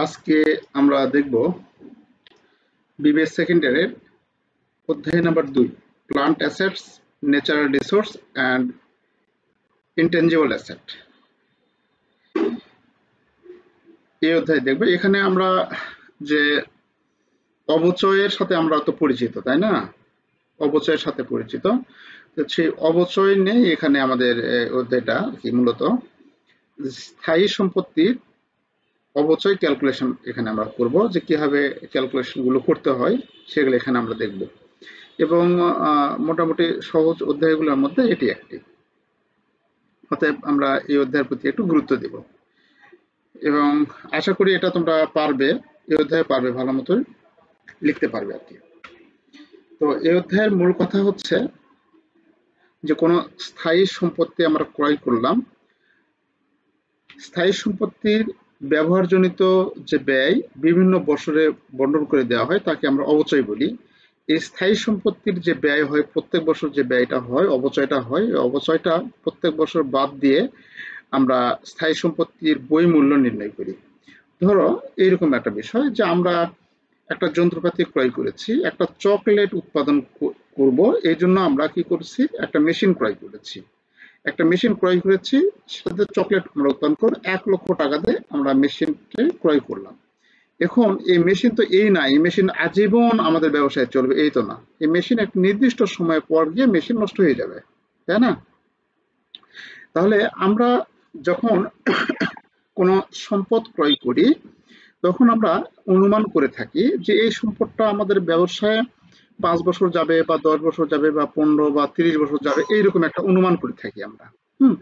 আজকে আমরা দেখব বিবিএস সেকেন্ড ইয়ারের অধ্যায় number 2, plant assets, natural resource and intangible asset. এই অধ্যায় দেখব। এখানে আমরা যে অবচয়ের সাথে আমরা তো পরিচিত, তাই না? অবচয়ের সাথে পরিচিত, তো সেই অবচয় নেই এখানে আমাদের অধ্যায়টা কি মূলত স্থায়ী সম্পত্তির অবচয় ক্যালকুলেশন এখানে আমরা করব, যে কিভাবে ক্যালকুলেশন গুলো করতে হয় সেগুলো এখানে আমরা দেখব। এবং মোটামুটি সহজ অধ্যায়গুলোর মধ্যে এটি একটি। অতএব আমরা এই অধ্যায়ের প্রতি একটু গুরুত্ব দেব এবং আশা করি এটা তোমরা পারবে, এই অধ্যায়ে পারবে, ভালো মতো লিখতে পারবে আর কি। তো এই অধ্যায়ের মূল কথা হচ্ছে যে কোনো স্থায়ী সম্পত্তি আমরা ক্রয় করলাম, স্থায়ী সম্পত্তির ব্যবহারজনিত যে ব্যয় বিভিন্ন বছরে বন্টন করে দেওয়া হয় তাকে আমরা অবচয় বলি। এই স্থায়ী সম্পত্তির যে ব্যয় হয়, প্রত্যেক বছর যে ব্যয়টা হয়, অবচয়টা হয়, অবচয়টা প্রত্যেক বছর বাদ দিয়ে আমরা স্থায়ী সম্পত্তির বই মূল্য নির্ণয় করি। ধরো এইরকম একটা বিষয় যে আমরা একটা যন্ত্রপাতি ক্রয় করেছি, একটা চকলেট উৎপাদন করব, এই জন্য আমরা কি করছি, একটা মেশিন ক্রয় করেছি। একটা মেশিন ক্রয় করেছি, সাথে চকলেট আমরা উৎপাদন করে 1,00,000 টাকা দিয়ে আমরা মেশিনটি ক্রয় করলাম। এখন এই মেশিন তো এই না, এই মেশিন আজীবন আমাদের ব্যবসায় চলবে এই তো না। এই মেশিন এক নির্দিষ্ট সময় পর গিয়ে মেশিন নষ্ট হয়ে যাবে, তাই না? তাহলে আমরা যখন কোনো সম্পদ ক্রয় করি তখন আমরা অনুমান করে থাকি যে এই সম্পদটা আমাদের ব্যবসায় 5 বছর যাবে বা 10 বছর যাবে বা 15 বা 30 বছর যাবে, এইরকম একটা অনুমান করে থাকি আমরা। হুম।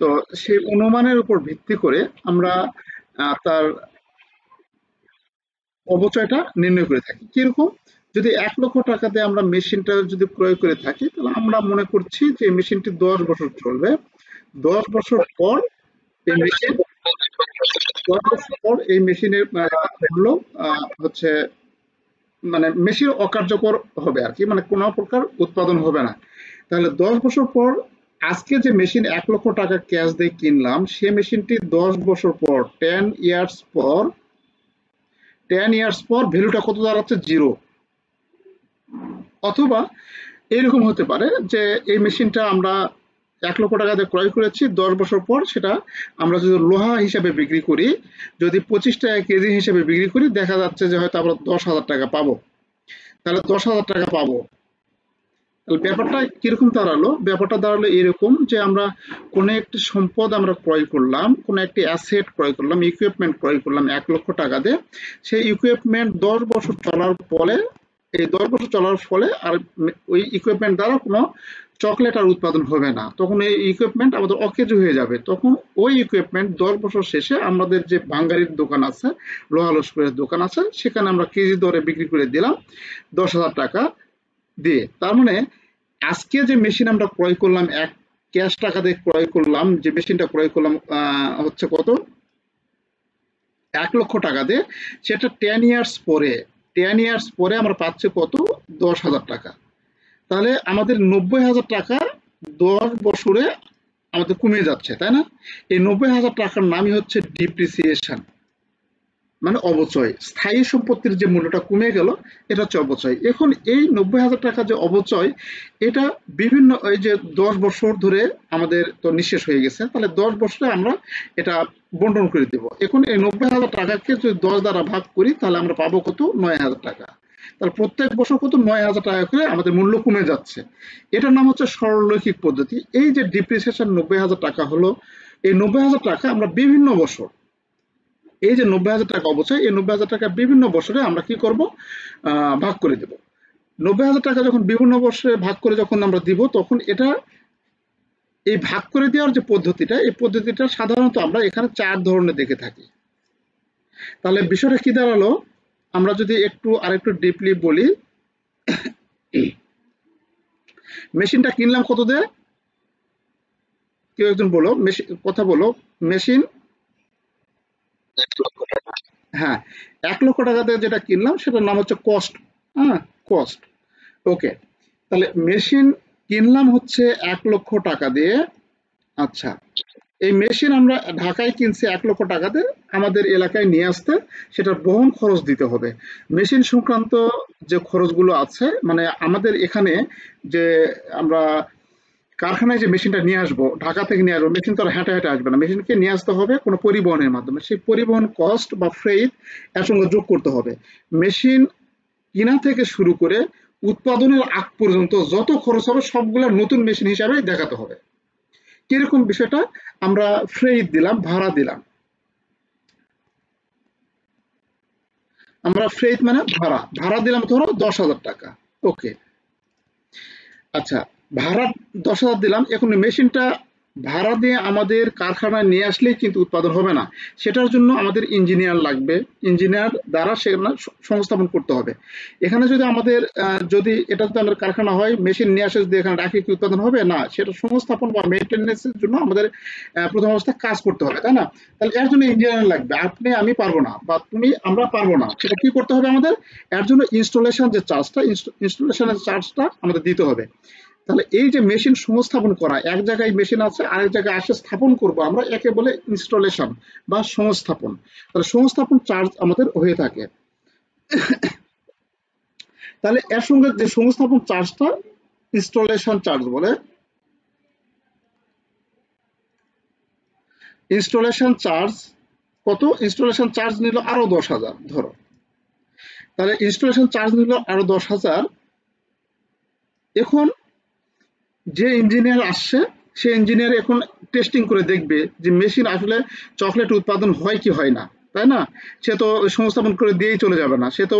তো সেই অনুমানের উপর ভিত্তি করে আমরা তার অবচয়টা নির্ণয় করে থাকি। কিরকম? যদি 1,00,000 টাকা দিয়ে আমরা মেশিনটা যদি ক্রয় করে থাকি, তাহলে আমরা মনে করছি যে মেশিনটি 10 বছর চলবে। 10 বছর পর এই মেশিন 10 বছর পর এই মেশিনের মূল্য হচ্ছে, মানে মেশিন অকার্যকর হবে আর কি, মানে কোনো প্রকার উৎপাদন হবে না। তাহলে 10 বছর পর আজকে যে মেশিন 1,00,000 টাকা ক্যাশ দিয়ে কিনলাম, সে মেশিনটি 10 বছর পর 10 ইয়ার্স পর 10 ইয়ার্স পর ভ্যালুটা কত দাঁড়াচ্ছে? 0। অথবা এরকম হতে পারে যে এই মেশিনটা আমরা 1,00,000 টাকা দিয়ে ক্রয় করেছি, 10 বছর পর সেটা আমরা যদি লোহা হিসাবে বিক্রি করি, যদি 25 টাকা কেজি হিসেবে বিক্রি করি, দেখা যাচ্ছে যে হয়তো আমরা 10,000 টাকা পাবো। তাহলে 10,000 টাকা পাবো। তাহলে ব্যাপারটা কিরকম দাঁড়ালো? ব্যাপারটা দাঁড়ালো এরকম যে আমরা কোনো একটি সম্পদ আমরা ক্রয় করলাম, কোনো একটি অ্যাসেট ক্রয় করলাম, ইকুইপমেন্ট ক্রয় করলাম 1,00,000 টাকা দিয়ে। সেই ইকুইপমেন্ট 10 বছর চলার ফলে, এই 10 বছর চলার ফলে আর ওই ইকুইপমেন্ট দ্বারা কোনো চকলেট আর উৎপাদন হবে না। তখন এই ইকুইপমেন্ট আমাদের অকেজ হয়ে যাবে। তখন ওই ইকুইপমেন্ট 10 বছর শেষে আমাদের যে ভাঙ্গারির দোকান আছে, লোহা লস্করের দোকান আছে, সেখানে আমরা কেজি দরে বিক্রি করে দিলাম 10,000 টাকা দিয়ে। তার মানে আজকে যে মেশিন আমরা ক্রয় করলাম, এক ক্যাশ টাকা দিয়ে ক্রয় করলাম, যে মেশিনটা ক্রয় করলাম হচ্ছে কত, 1,00,000 টাকা দিয়ে, সেটা 10 ইয়ার্স পরে আমরা পাচ্ছি কত, 10,000 টাকা। তাহলে আমাদের 90,000 টাকা 10 বছরে আমাদের কমে যাচ্ছে, তাই না? এই 90,000 টাকার নামই হচ্ছে ডিপ্রিসিয়েশন, মানে অবচয়। স্থায়ী সম্পত্তির যে মূল্যটা কমে গেল, এটা হচ্ছে অবচয়। এখন এই 90,000 টাকা যে অবচয়, এটা বিভিন্ন এই যে 10 বছর ধরে আমাদের তো নিঃশেষ হয়ে গেছে, তাহলে 10 বছরে আমরা এটা বন্টন করে দেব। এখন এই 90,000 টাকাকে যদি 10 দ্বারা ভাগ করি, তাহলে আমরা পাবো কত, 9,000 টাকা। তাহলে প্রত্যেক বছর কত, 9,000 টাকা করে আমাদের মূল্য কমে যাচ্ছে। এটার নাম হচ্ছে সরলরৈখিক পদ্ধতি। এই যে ডিপ্রিসিয়েশন 90,000 টাকা হলো, এই 90,000 টাকা আমরা বিভিন্ন বছর, এই যে 90,000 টাকা অবচয়, এই 90,000 টাকা বিভিন্ন বছরে আমরা কি করব, ভাগ করে দেব। 90,000 টাকা যখন বিভিন্ন বছরে ভাগ করে যখন আমরা দিব, তখন এটা, এই ভাগ করে দেওয়ার যে পদ্ধতিটা, এই পদ্ধতিটা সাধারণত আমরা এখানে 4 ধরনের দেখে থাকি। তাহলে বিষয়টা কি দাঁড়ালো, আমরা যদি একটু আরেকটু ডিপলি বলি, মেশিনটা কিনলাম কত দিয়ে? কেউ একজন বলো, কথা বলো। মেশিন, হ্যাঁ, 1,00,000 টাকা দিয়ে যেটা কিনলাম সেটার নাম হচ্ছে কস্ট। হ্যাঁ, কস্ট। ওকে। তাহলে মেশিন কিনলাম হচ্ছে 1,00,000 টাকা দিয়ে। আচ্ছা, এই মেশিন আমরা ঢাকায় কিনছি 1,00,000 টাকাতে, আমাদের এলাকায় নিয়ে আসতে সেটার বহন খরচ দিতে হবে। মেশিন সংক্রান্ত যে খরচগুলো আছে, মানে আমাদের এখানে যে আমরা কারখানায় যে মেশিনটা নিয়ে আসবো, ঢাকা থেকে নিয়ে আসবো, মেশিন তো আর হেঁটে হেঁটে আসবে না, মেশিনকে নিয়ে আসতে হবে কোনো পরিবহনের মাধ্যমে, সেই পরিবহন কস্ট বা ফ্রেট এর সঙ্গে যোগ করতে হবে। মেশিন কিনা থেকে শুরু করে উৎপাদনের আগ পর্যন্ত যত খরচ হবে সবগুলো নতুন মেশিন হিসাবে দেখাতে হবে। কিরকম বিষয়টা, আমরা ফ্রেট দিলাম, ভাড়া দিলাম, আমরা ফ্রেট মানে ভাড়া, ভাড়া দিলাম ধরো 10,000 টাকা। ওকে, আচ্ছা, ভাড়া 10,000 দিলাম। এখন মেশিনটা ভাড়া দিয়ে আমাদের কারখানায় নিয়ে আসলেই কিন্তু উৎপাদন হবে না, সেটার জন্য আমাদের ইঞ্জিনিয়ার লাগবে, ইঞ্জিনিয়ার দ্বারা সেখানে সংস্থাপন করতে হবে। এখানে যদি আমাদের যদি এটা যদি আমাদের কারখানা হয়, মেশিন নিয়ে আসে যদি এখানে রাখি, কি উৎপাদন হবে না? সেটা সংস্থাপন বা মেনটেন্যান্সের জন্য আমাদের প্রথম অবস্থায় কাজ করতে হবে, তাই না? তাহলে এর জন্য ইঞ্জিনিয়ার লাগবে, আপনি আমি পারবো না, বা তুমি আমরা পারবো না, সেটা কি করতে হবে আমাদের? এর জন্য ইনস্টলেশন যে চার্জটা, ইনস্টলেশনের চার্জটা আমাদের দিতে হবে। তাহলে এই যে মেশিন সংস্থাপন করা, এক জায়গায় মেশিন আছে আরেক জায়গায় আসে স্থাপন করব আমরা, একে বলে ইনস্টলেশন বা সংস্থাপন। তাহলে সংস্থাপন চার্জ আমাদের হয়ে থাকে। তাহলে এর সঙ্গে যে সংস্থাপন চার্জটা ইনস্টলেশন চার্জ বলে, ইনস্টলেশন চার্জ কত? ইনস্টলেশন চার্জ নিল আরো 10,000 ধরো, তাহলে ইনস্টলেশন চার্জ নিল আরো 10,000। এখন যে ইঞ্জিনিয়ার আসছে, সে ইঞ্জিনিয়ার এখন টেস্টিং করে দেখবে যে মেশিন আসলে চকলেট উৎপাদন হয় কি হয় না, তাই না? সে তো সংস্থাপন করে দিয়েই চলে যাবে না, সে তো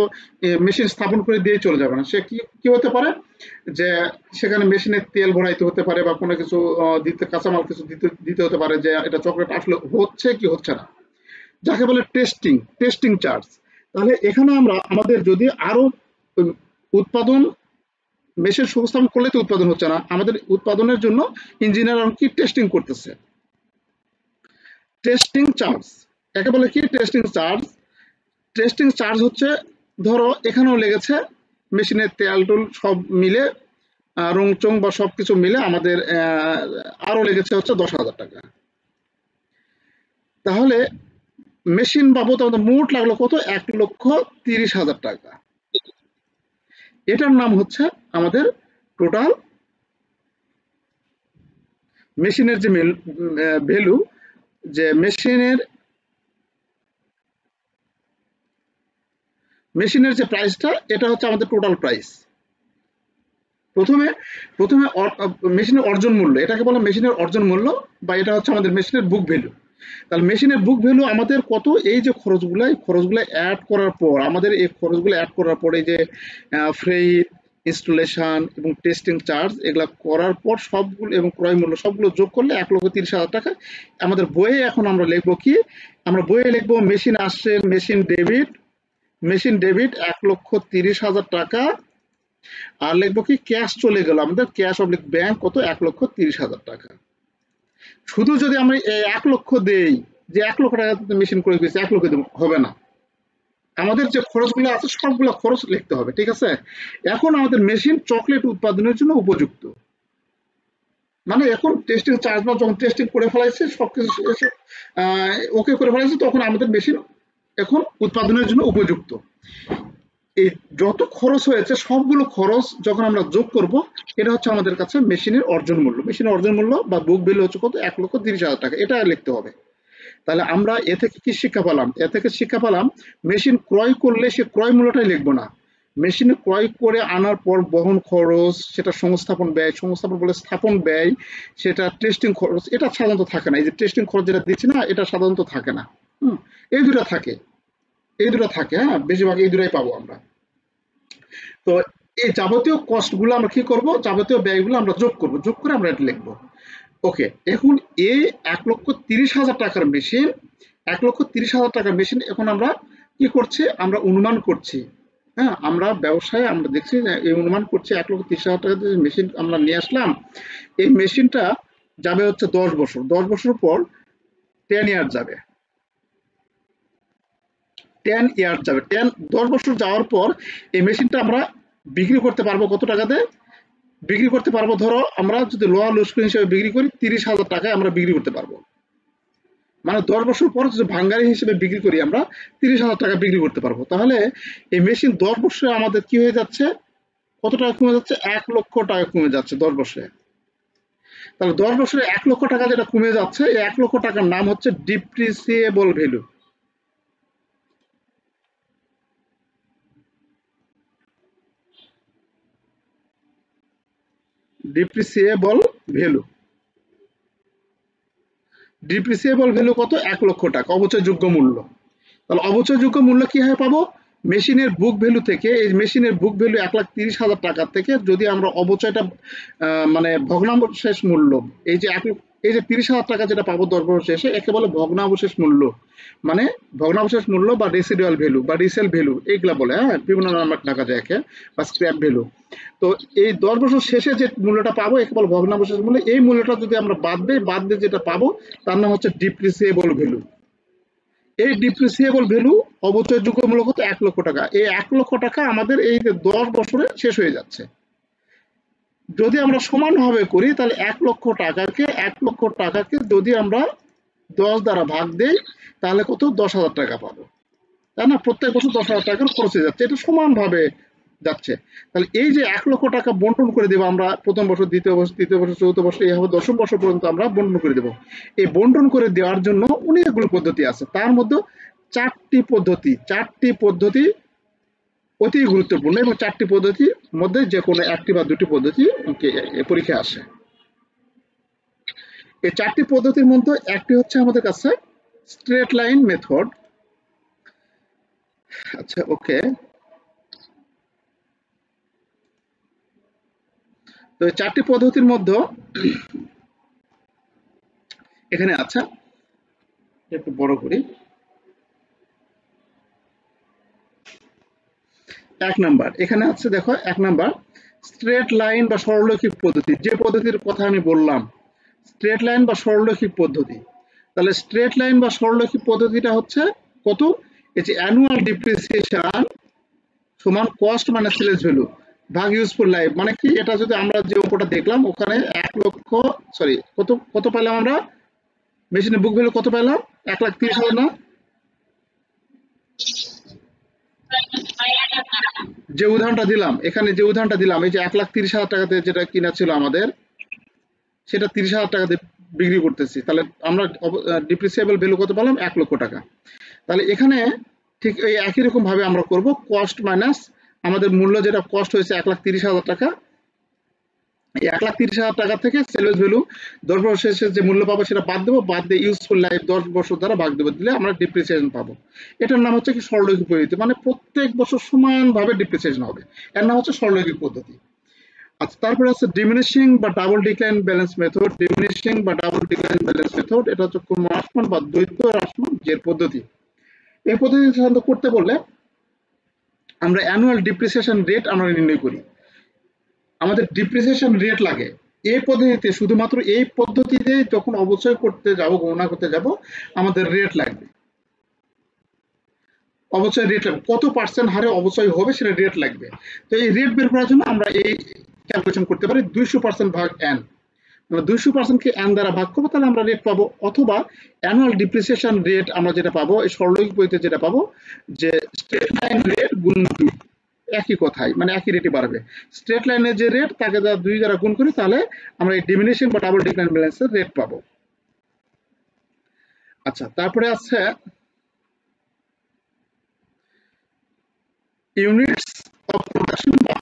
মেশিন স্থাপন করে দিয়েই চলে যাবে না, সে কি কি হতে পারে যে সেখানে মেশিনে তেল ভরাইতে হতে পারে, বা কোনো কিছু দিতে, কাঁচামাল কিছু দিতে দিতে হতে পারে, যে এটা চকলেট আসলে হচ্ছে কি হচ্ছে না, যাকে বলে টেস্টিং, টেস্টিং চার্জ। তাহলে এখানে আমরা আমাদের যদি আরো উৎপাদন, মেশিন সংস্থাপন করলে তো উৎপাদন হচ্ছে না, আমাদের উৎপাদনের জন্য ইঞ্জিনিয়ার কি টেস্টিং করতেছে, টেস্টিং চার্জ। একে বলে কি টেস্টিং চার্জ। টেস্টিং চার্জ হচ্ছে, ধরো এখানেও লেগেছে মেশিনের তেল টুল সব মিলে, রং চং বা সবকিছু মিলে আমাদের আরো লেগেছে হচ্ছে 10,000 টাকা। তাহলে মেশিন বাবদ আমাদের মোট লাগলো কত? 1,30,000 টাকা। এটার নাম হচ্ছে আমাদের টোটাল মেশিনের যে ভ্যালু, যে মেশিনের যে প্রাইসটা, এটা হচ্ছে আমাদের টোটাল প্রাইস। প্রথমে প্রথমে মেশিনের অর্জন মূল্য, এটাকে বলে মেশিনের অর্জন মূল্য, বা এটা হচ্ছে আমাদের মেশিনের বুক ভ্যালু। তাহলে মেশিনের বুক ভ্যালু আমাদের কত? এই যে খরচগুলো অ্যাড করার পর, আমাদের এই খরচগুলো অ্যাড করার পর, এই যে ফ্রেট, ইনস্টলেশন এবং টেস্টিং চার্জ, এগুলা করার পর সবগুলো এবং ক্রয় মূল্য সবগুলো যোগ করলে 1,30,000 টাকা। আমাদের বইয়ে এখন আমরা লিখবো কি? আমরা বইয়ে লিখবো মেশিন আসছে, মেশিন ডেবিট 1,30,000 টাকা। আর লিখবো কি? ক্যাশ চলে গেল আমাদের, ক্যাশ অবলিক ব্যাংক কত? 1,30,000 টাকা। শুধু যদি আমরা 1,00,000 দেই, যে 1,00,000 টাকা মেশিন করে দিয়েছে, 1,00,000 দেবো, হবে না। আমাদের যে খরচগুলো আছে সবগুলো খরচ লিখতে হবে, ঠিক আছে? এখন আমাদের মেশিন চকলেট উৎপাদনের জন্য উপযুক্ত, মানে এখন টেস্টিং চার্জ বা যখন টেস্টিং করে ফেলাইছে, সবকিছু ওকে করে ফেলাইছে, তখন আমাদের মেশিন এখন উৎপাদনের জন্য উপযুক্ত। এই যত খরচ হয়েছে সবগুলো খরচ যখন আমরা যোগ করব, এটা হচ্ছে আমাদের কাছে মেশিনের অর্জন মূল্য। মেশিনের অর্জন মূল্য বা বুক ভ্যালু হচ্ছে কত? 1,30,000 টাকা। এটা লিখতে হবে। তাহলে আমরা এ থেকে কি শিক্ষা পেলাম? এ থেকে শিক্ষা পেলাম, মেশিন ক্রয় করলে সে ক্রয় মূল্যটাই লিখবো না, মেশিন ক্রয় করে আনার পর বহন খরচ, সেটা সংস্থাপন ব্যয়, সংস্থাপন বলে স্থাপন ব্যয়, সেটা টেস্টিং খরচ, এটা সাধারণত থাকে না। এই যে টেস্টিং খরচ যেটা দিচ্ছি না, এটা সাধারণত থাকে না। এই দুটো থাকে, এই দুটো থাকে, হ্যাঁ, বেশিরভাগ এই দুটাই পাবো আমরা। তো এই যাবতীয় কস্টগুলো আমরা কি করব? যাবতীয় ব্যয়গুলো আমরা যোগ করব, যোগ করে আমরা এটা লিখবো। ওকে, এখন এই 1,30,000 টাকার মেশিন, 1,30,000 টাকার মেশিন এখন আমরা কি করছি? আমরা অনুমান করছি। হ্যাঁ, আমরা ব্যবসায় আমরা দেখছি যে এই অনুমান করছি 1,30,000 টাকা যে মেশিন আমরা নিয়ে আসলাম, এই মেশিনটা যাবে হচ্ছে 10 বছর, 10 বছর পর 10 ইয়ার যাবে, 10 ইয়ার যাবে, 10 বছর যাওয়ার পর এই মেশিনটা আমরা বিক্রি করতে পারবো কত টাকাতে? বিক্রি করতে পারবো, ধরো আমরা যদি লোহা লস্কর হিসেবে বিক্রি করি, 30,000 টাকায় আমরা বিক্রি করতে পারবো। মানে 10 বছর পর যদি ভাঙ্গারি হিসেবে বিক্রি করি আমরা 30,000 টাকা বিক্রি করতে পারবো। তাহলে এই মেশিন 10 বছরে আমাদের কি হয়ে যাচ্ছে, কত টাকা কমে যাচ্ছে, 1 লক্ষ টাকা কমে যাচ্ছে 10 বছরে। তাহলে 10 বছরে 1 লক্ষ টাকা যেটা কমে যাচ্ছে, এই 1 লক্ষ টাকার নাম হচ্ছে ডিপ্রিসিয়েবল ভ্যালু। ডিপ্রিসিয়েবল ভ্যালু, ডিপ্রিসিয়েবল ভ্যালু কত, 1 লক্ষ টাকা অবচয়যোগ্য মূল্য। তাহলে অবচয়যোগ্য মূল্য কিভাবে পাবো, মেশিনের বুক ভ্যালু থেকে, এই মেশিনের বুক ভ্যালু 1,30,000 টাকা থেকে যদি আমরা অবচয়টা মানে ভগ্নাবশেষ মূল্য, এই যে এই যে 30,000 টাকা যেটা পাবো 10 বছর শেষে, একে বলে ভগ্নাবশেষ মূল্য। মানে ভগ্নাবশেষ মূল্য বা রেসিডুয়াল ভ্যালু বা রিসেল ভ্যালু এইগুলা বলে, হ্যাঁ বিভিন্ন নামে ডাকা যায় একে, বা স্ক্র্যাপ ভ্যালু। তো এই 10 বছর শেষে যে মূল্যটা পাবো একে বলে ভগ্নাবশেষ মূল্য। এই মূল্যটা যদি আমরা বাদ দিই, বাদ দিয়ে যেটা পাবো তার নাম হচ্ছে ডিপ্রিসিয়েবল ভ্যালু। এই ডিপ্রিসিয়েবল ভ্যালু অবচয়যোগ্য মূল্য কত, 1 লক্ষ টাকা। এই 1 লক্ষ টাকা আমাদের এই যে 10 বছরে শেষ হয়ে যাচ্ছে। যদি আমরা সমানভাবে করি তাহলে 1 লক্ষ টাকাকে যদি আমরা 10 দ্বারা ভাগ দেই তাহলে কত, 10,000 টাকা পাবো, তাই না? প্রত্যেক বছর 10,000 টাকার খরচ হয়ে যাচ্ছে, এটা সমানভাবে যাচ্ছে। তাহলে এই যে 1 লক্ষ টাকা বন্টন করে দেবো আমরা, প্রথম বছর, দ্বিতীয় বছর, তৃতীয় বছর, চতুর্থ বছর, এইভাবে 10ম বছর পর্যন্ত আমরা বন্টন করে দেবো। এই বন্টন করে দেওয়ার জন্য অনেকগুলো পদ্ধতি আছে, তার মধ্যে 4টি পদ্ধতি অতি গুরুত্বপূর্ণ, এবং 4টি পদ্ধতির মধ্যে যে কোনো একটি বা দুটি পদ্ধতি পরীক্ষায় আসে। এই 4টি পদ্ধতির মধ্যে একটি হচ্ছে আমাদের কাছে স্ট্রেট লাইন মেথড। আচ্ছা, ওকে। তো এই 4টি পদ্ধতির মধ্যে এখানে আছে, একটু বড় করি। 1 নাম্বার এখানে আছে, দেখো 1 নাম্বার স্ট্রেট লাইন বা সরলরৈখিক পদ্ধতি, যে পদ্ধতির কথা আমি বললাম, স্ট্রেট লাইন বা সরলরৈখিক পদ্ধতি। তাহলে স্ট্রেট লাইন বা সরলরৈখিক পদ্ধতিটা হচ্ছে কত, এই যে অ্যানুয়াল ডিপ্রিসিয়েশন সমান কস্ট মানে সেলস ভ্যালু ভাগ ইউজফুল লাইফ। মানে কি, এটা যদি আমরা যে অঙ্কটা দেখলাম ওখানে 1 লক্ষ, সরি কত কত পেলাম আমরা, মেশিনের বুক ভ্যালু কত পেলাম, 1,30,000 না? যে উদাহরণটা দিলাম, এখানে যে উদাহরণটা দিলাম, এই যে 1,30,000 টাকাতে যেটা কিনা ছিল আমাদের, সেটা 30,000 টাকাতে বিক্রি করতেছি, তাহলে আমরা ডিপ্রিসিয়েবল ভ্যালু কত পেলাম, 1 লক্ষ টাকা। তাহলে এখানে ঠিক এই একই রকম ভাবে আমরা করব, কস্ট মাইনাস আমাদের মূল্য, যেটা কস্ট হয়েছে 1,30,000 টাকা, এই 1,30,000 টাকা থেকে সেলস ভ্যালু 10 বছর শেষে যে মূল্য পাবো সেটা বাদ দেবো, বাদ দিয়ে ইউজফুল লাইফ 10 বছর দ্বারা ভাগ দেবো, দিলে আমরা ডিপ্রিসিয়েশন পাবো। এটার নাম হচ্ছে কি, সরলরৈখিক পদ্ধতি। মানে প্রত্যেক বছর সমানভাবে ডিপ্রিসিয়েশন হবে, এর নাম হচ্ছে সরলরৈখিক পদ্ধতি। আচ্ছা, তারপরে আছে ডিমিনিশিং বা double decline balance method. Diminishing বা ডাবল ডিক্লাইন ব্যালেন্স মেথড, এটা হচ্ছে ক্রমহ্রাসমান বা দ্বৈত হ্রাসমান যে পদ্ধতি। এই পদ্ধতি সাধারণত করতে বললে আমরা অ্যানুয়াল ডিপ্রিসিয়েশন রেট আমরা নির্ণয় করি, আমাদের ডিপ্রিসিয়েশন রেট লাগে। এই পদ্ধতিতে, শুধুমাত্র এই পদ্ধতিতে যখন অবচয় করতে যাব, গণনা করতে যাব, আমাদের রেট লাগবে, অবচয় রেট লাগবে, কত পার্সেন্ট হারে অবচয় হবে সেটা রেট লাগবে। তো এই রেট বের করার জন্য আমরা এই ক্যালকুলেশন করতে পারি 200% ভাগ n, আমরা 200%কে n দ্বারা ভাগ করবো, তাহলে আমরা রেট পাবো। অথবা অ্যানুয়াল ডিপ্রিসিয়েশন রেট আমরা যেটা পাবো, এই সরলরৈখিক পদ্ধতিতে যেটা পাবো, যে স্ট্রেট লাইন রেট গুণ 2, একই কথাই, মানে একই রেটে বাড়বে। স্ট্রেট লাইনের যে রেট তাকে 2 দ্বারা গুণ করি, তাহলে আমরা এই ডিমিনিশিং বা ডাবল ডিক্লাইন ব্যালেন্সের রেট পাবো। আচ্ছা, তারপরে আছে ইউনিটস অফ প্রোডাকশন বা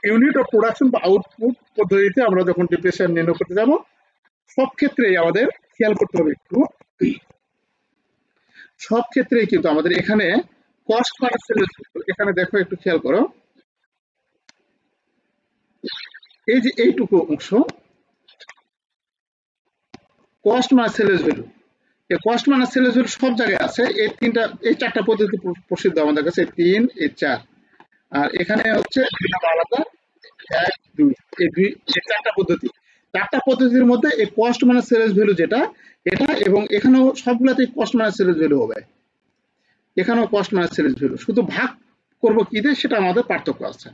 ইউনিট অফ প্রোডাকশন বা আউটপুট পদ্ধতিতে আমরা যখন ডিপ্রিসিয়েশন নির্ণয় করতে যাব, সব ক্ষেত্রেই আমাদের খেয়াল করতে হবে একটু, সব ক্ষেত্রেই কিন্তু আমাদের এখানে কস্ট মাইনাস সেলস, এখানে দেখো একটু খেয়াল করো, এই যে এইটুকু অংশ কস্ট মাইনাস সেলস ভ্যালু, এই কস্ট মাইনাস সেলস ভ্যালু সব জায়গায় আছে। এই 4টা পদ্ধতি প্রসিদ্ধ আমাদের কাছে, 3, 4, আর এখানে হচ্ছে আলাদা 1, 2, এই 4টা পদ্ধতি। 4টা পদ্ধতির মধ্যে এই কস্ট মাইনাস সেলস ভ্যালু যেটা, এটা এবং এখানেও সবগুলাতেই কস্ট মাইনাস সেলস ভ্যালু হবে, এখানেও কস্ট মাইনাস সেলস ভ্যালু, শুধু ভাগ করব কি দিয়ে সেটা আমাদের পার্থক্য আছে।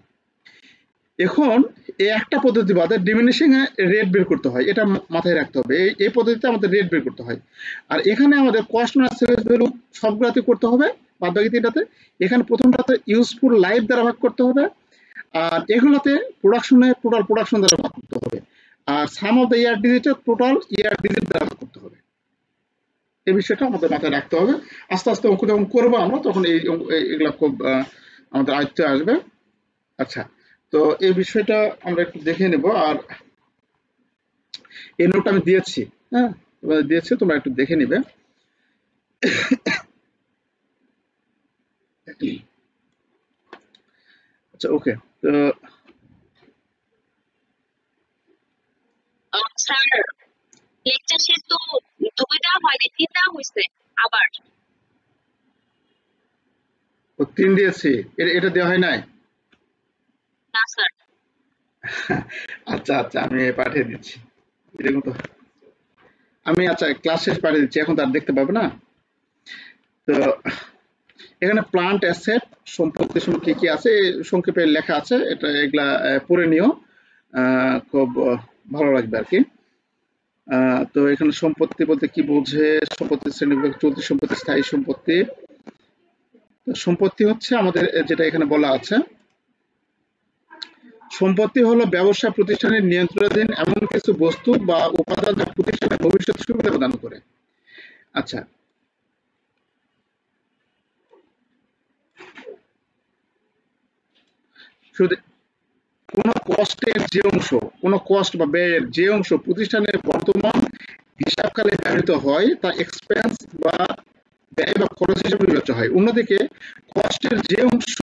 এখন এই একটা পদ্ধতি বাদে ডিমিনিশিং রেট বের করতে হয়, এটা মাথায় রাখতে হবে। এই পদ্ধতিতে আমাদের রেট বের করতে হয়। আর এখানে আমাদের কস্ট মাইনাস সেলস ভ্যালু সবগুলাতে করতে হবে, বাদ বাকি তিনটাতে। এখানে প্রথমটাতে ইউজফুল লাইফ দ্বারা ভাগ করতে হবে, আর এগুলোতে টোটাল প্রোডাকশন দ্বারা ভাগ করতে হবে, আর সাম অফ দ্য ইয়ার ডিজিটে টোটাল ইয়ার ডিজিট দ্বারা ভাগ করতে হবে। এই বিষয়টা আমাদের মাথায় রাখতে হবে। আস্তে আস্তে অঙ্ক যখন করবো আমরা, তখন এগুলা খুব আমাদের আয়ত্তে আসবে। আচ্ছা, তো এই বিষয়টা আমরা একটু দেখে নেব। আর এই নোটটা আমি দিয়েছি, হ্যাঁ দিয়েছি, তোমরা একটু দেখে নিবে। আচ্ছা, ওকে। তো স্যার, লেকচার শেষ তো 2টা হয়নি, 3টা হয়েছে আবার। 3 দিয়েছি, এটা দেওয়া হয় নাই? না স্যার। আচ্ছা আচ্ছা, আমি পাঠিয়ে দিচ্ছি। এরকম তো আমি, আচ্ছা ক্লাস শেষ পাঠিয়ে দিচ্ছি, এখন তার দেখতে পাবে না। তো এখানে প্লান্ট অ্যাসেট সম্পত্তি সময় কি কি আছে সংক্ষেপে লেখা আছে, এটা এগুলা পড়ে নিও, খুব ভালো লাগবে আর কি। তো এখানে সম্পত্তি বলতে কি বোঝে, সম্পত্তি শ্রেণীবিভাগ, চলতি সম্পত্তি, স্থায়ী সম্পত্তি। সম্পত্তি হচ্ছে আমাদের যেটা এখানে বলা আছে, সম্পত্তি হলো ব্যবসা প্রতিষ্ঠানের নিয়ন্ত্রণাধীন এমন কিছু বস্তু বা উপাদান যা প্রতিষ্ঠানের ভবিষ্যৎ সুবিধা প্রদান করে। আচ্ছা, শুধু কোন কষ্টের যে অংশ, কোন কষ্ট বা ব্যয়ের যে অংশ প্রতিষ্ঠানের বর্তমান হিসাবকালে ব্যবহৃত হয় তা এক্সপেন্স বা ব্যয় বা খরচ হিসেবে বিবেচ্য হয়। অন্যদিকে কষ্টের যে অংশ